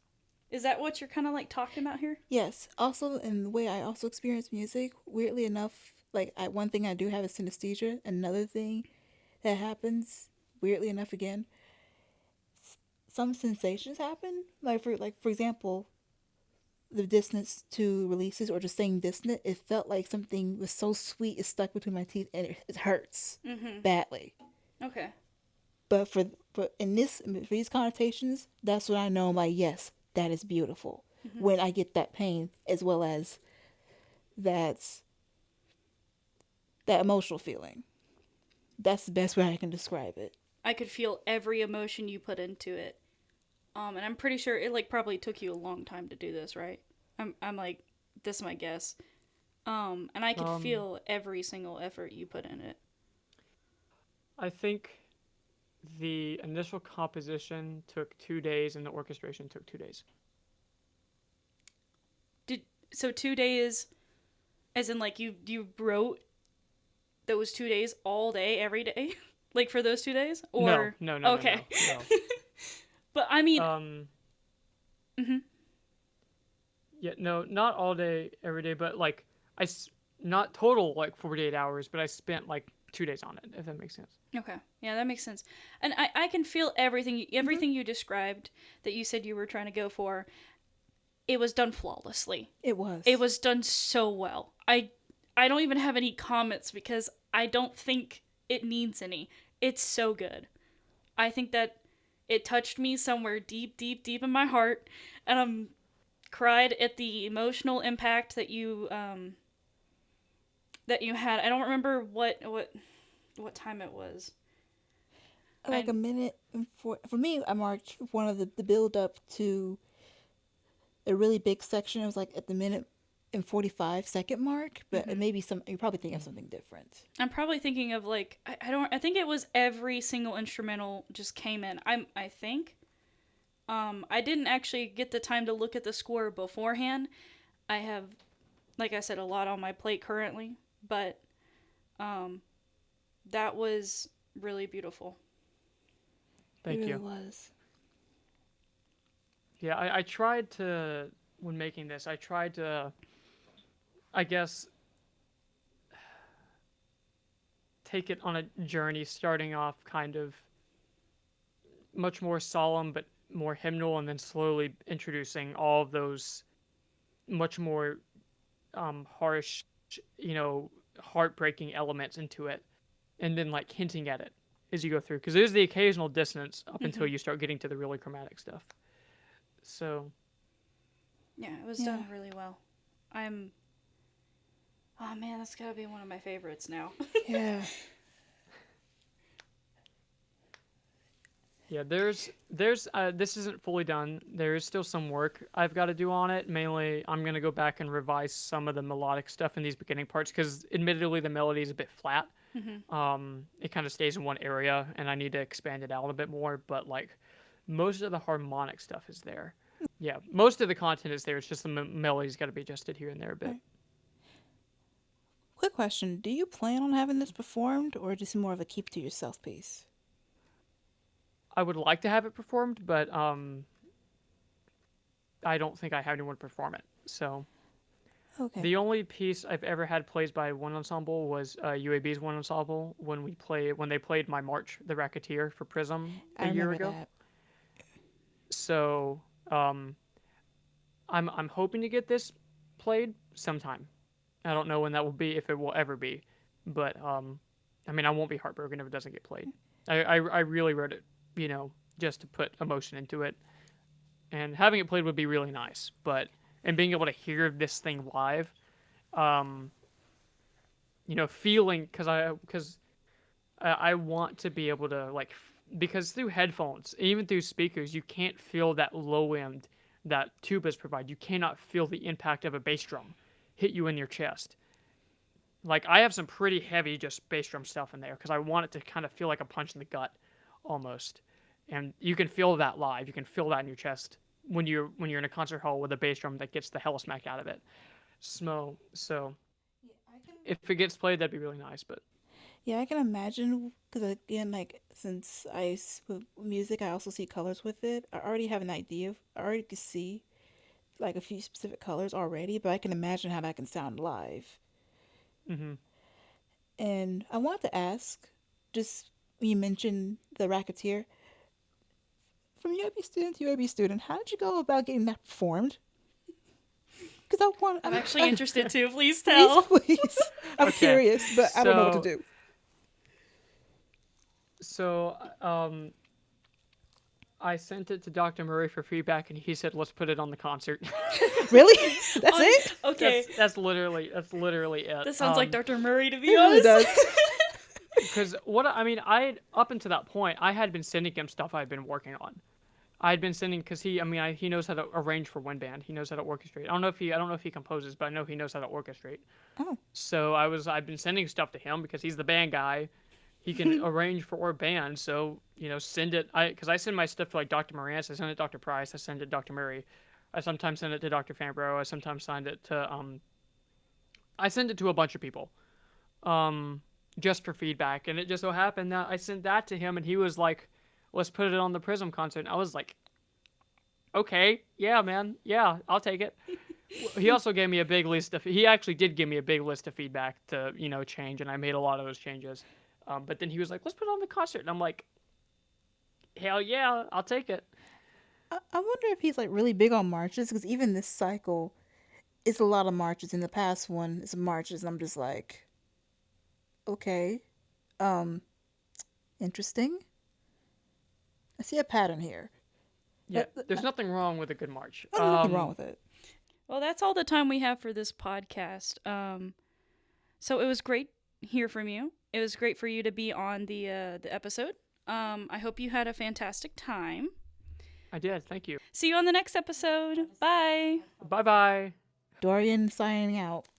Is that what you're kind of like talking about here? Yes. Also, in the way I also experience music, weirdly enough, like one thing I do have is synesthesia. Another thing that happens, weirdly enough, again, some sensations happen. Like for example, the distance to releases or just saying dissonant, it felt like something was so sweet it stuck between my teeth and it hurts badly. Okay. But for these connotations, that's what I know. I'm like, yes, that is beautiful. When I get that pain as well as that's that emotional feeling. That's the best way I can describe it. I could feel every emotion you put into it. And I'm pretty sure it like probably took you a long time to do this, right? I'm like, this is my guess. And I could feel every single effort you put in it. I think the initial composition took 2 days, and the orchestration took 2 days. So 2 days, as in like you wrote those 2 days all day, every day? Like for those 2 days? Or No. okay. No. But I mean, Yeah, no, not all day, every day, but like not total like 48 hours, but I spent like 2 days on it, if that makes sense. okay. Yeah, that makes sense. And I can feel everything you described that you said you were trying to go for. It was done flawlessly. It was. It was done so well. I don't even have any comments because I don't think it needs any. It's so good. I think that it touched me somewhere deep, deep, deep in my heart, and I'm cried at the emotional impact that you had. I don't remember what time it was. like a minute and for me, I marked one of the build up to a really big section. It was like at the minute and 45-second mark, but it may be some. You're probably thinking of something different. I'm probably thinking of like I think it was every single instrumental just came in. I think. I didn't actually get the time to look at the score beforehand. I have, like I said, a lot on my plate currently, but that was really beautiful. Thank It really you. was. Yeah, I tried to, when making this, I tried to, I guess, take it on a journey, starting off kind of much more solemn but more hymnal, and then slowly introducing all of those much more harsh, heartbreaking elements into it, and then like hinting at it as you go through, because there's the occasional dissonance up until you start getting to the really chromatic stuff. So Yeah, it was Yeah. done really well. I'm. Oh man, that's gotta be one of my favorites now. Yeah. yeah, there's this isn't fully done. There is still some work I've got to do on it. Mainly, I'm gonna go back and revise some of the melodic stuff in these beginning parts because, admittedly, the melody is a bit flat. It kind of stays in one area, and I need to expand it out a bit more. But like, most of the harmonic stuff is there. Yeah, most of the content is there. It's just the melody's got to be adjusted here and there a bit. Right. Quick question: do you plan on having this performed, or just more of a keep to yourself piece? I would like to have it performed, but I don't think I have anyone perform it. So Okay. the only piece I've ever had played by one ensemble was UAB's one ensemble when they played my march, The Racketeer, for Prism I a year remember ago. that. So I'm hoping to get this played sometime. I don't know when that will be, if it will ever be, but I mean, I won't be heartbroken if it doesn't get played. I really wrote it, just to put emotion into it, and having it played would be really nice. But and being able to hear this thing live, feeling because I want to be able to because through headphones, even through speakers, you can't feel that low end that tubas provide. You cannot feel the impact of a bass drum hit you in your chest. Like, I have some pretty heavy just bass drum stuff in there because I want it to kind of feel like a punch in the gut almost. And you can feel that live. You can feel that in your chest when you're in a concert hall with a bass drum that gets the hell smacked out of it. So if it gets played, that'd be really nice. But Yeah, I can imagine because again, like since with music, I also see colors with it. I already have an idea. I already can see like a few specific colors already, but I can imagine how that can sound live. hmm And I want to ask, just when you mentioned the Racketeer, from UAB student to UAB student, how did you go about getting that performed? Because I want. I'm actually interested too. Please Please, tell. please. I'm Okay, curious, but I don't know what to so do. so I sent it to Dr. Murray for feedback, and he said, "Let's put it on the concert." Really? That's it? Okay. That's literally it. That sounds like Dr. Murray, to It be really honest. does. Because I up until that point, I had been sending him stuff I'd been working on. I had been sending because he knows how to arrange for wind band. He knows how to orchestrate. I don't know if he composes, but I know he knows how to orchestrate. Oh, So I've been sending stuff to him because he's the band guy. He can arrange for our band. So send it. Because I send my stuff to like Dr. Morantz. I send it to Dr. Price. I send it to Dr. Murray. I sometimes send it to Dr. Fambro. I sometimes send it to I send it to a bunch of people. Just for feedback, and it just so happened that I sent that to him, and he was like, "Let's put it on the Prism concert." And I was like, "Okay, yeah, man, yeah, I'll take it." He also gave me a big list of. He actually did give me a big list of feedback to change, and I made a lot of those changes. But then he was like, "Let's put it on the concert," and I'm like, "Hell yeah, I'll take it." I wonder if he's like really big on marches because even this cycle, it's a lot of marches. In the past one, it's marches, and I'm just like, okay, um, interesting. I see a pattern here. Yeah, there's nothing wrong with a good march. Nothing wrong with it. Well, that's all the time we have for this podcast. So it was great to hear from you. It was great for you to be on the episode. I hope you had a fantastic time. I did. Thank you. See you on the next episode. Bye. Bye bye. Dorian signing out.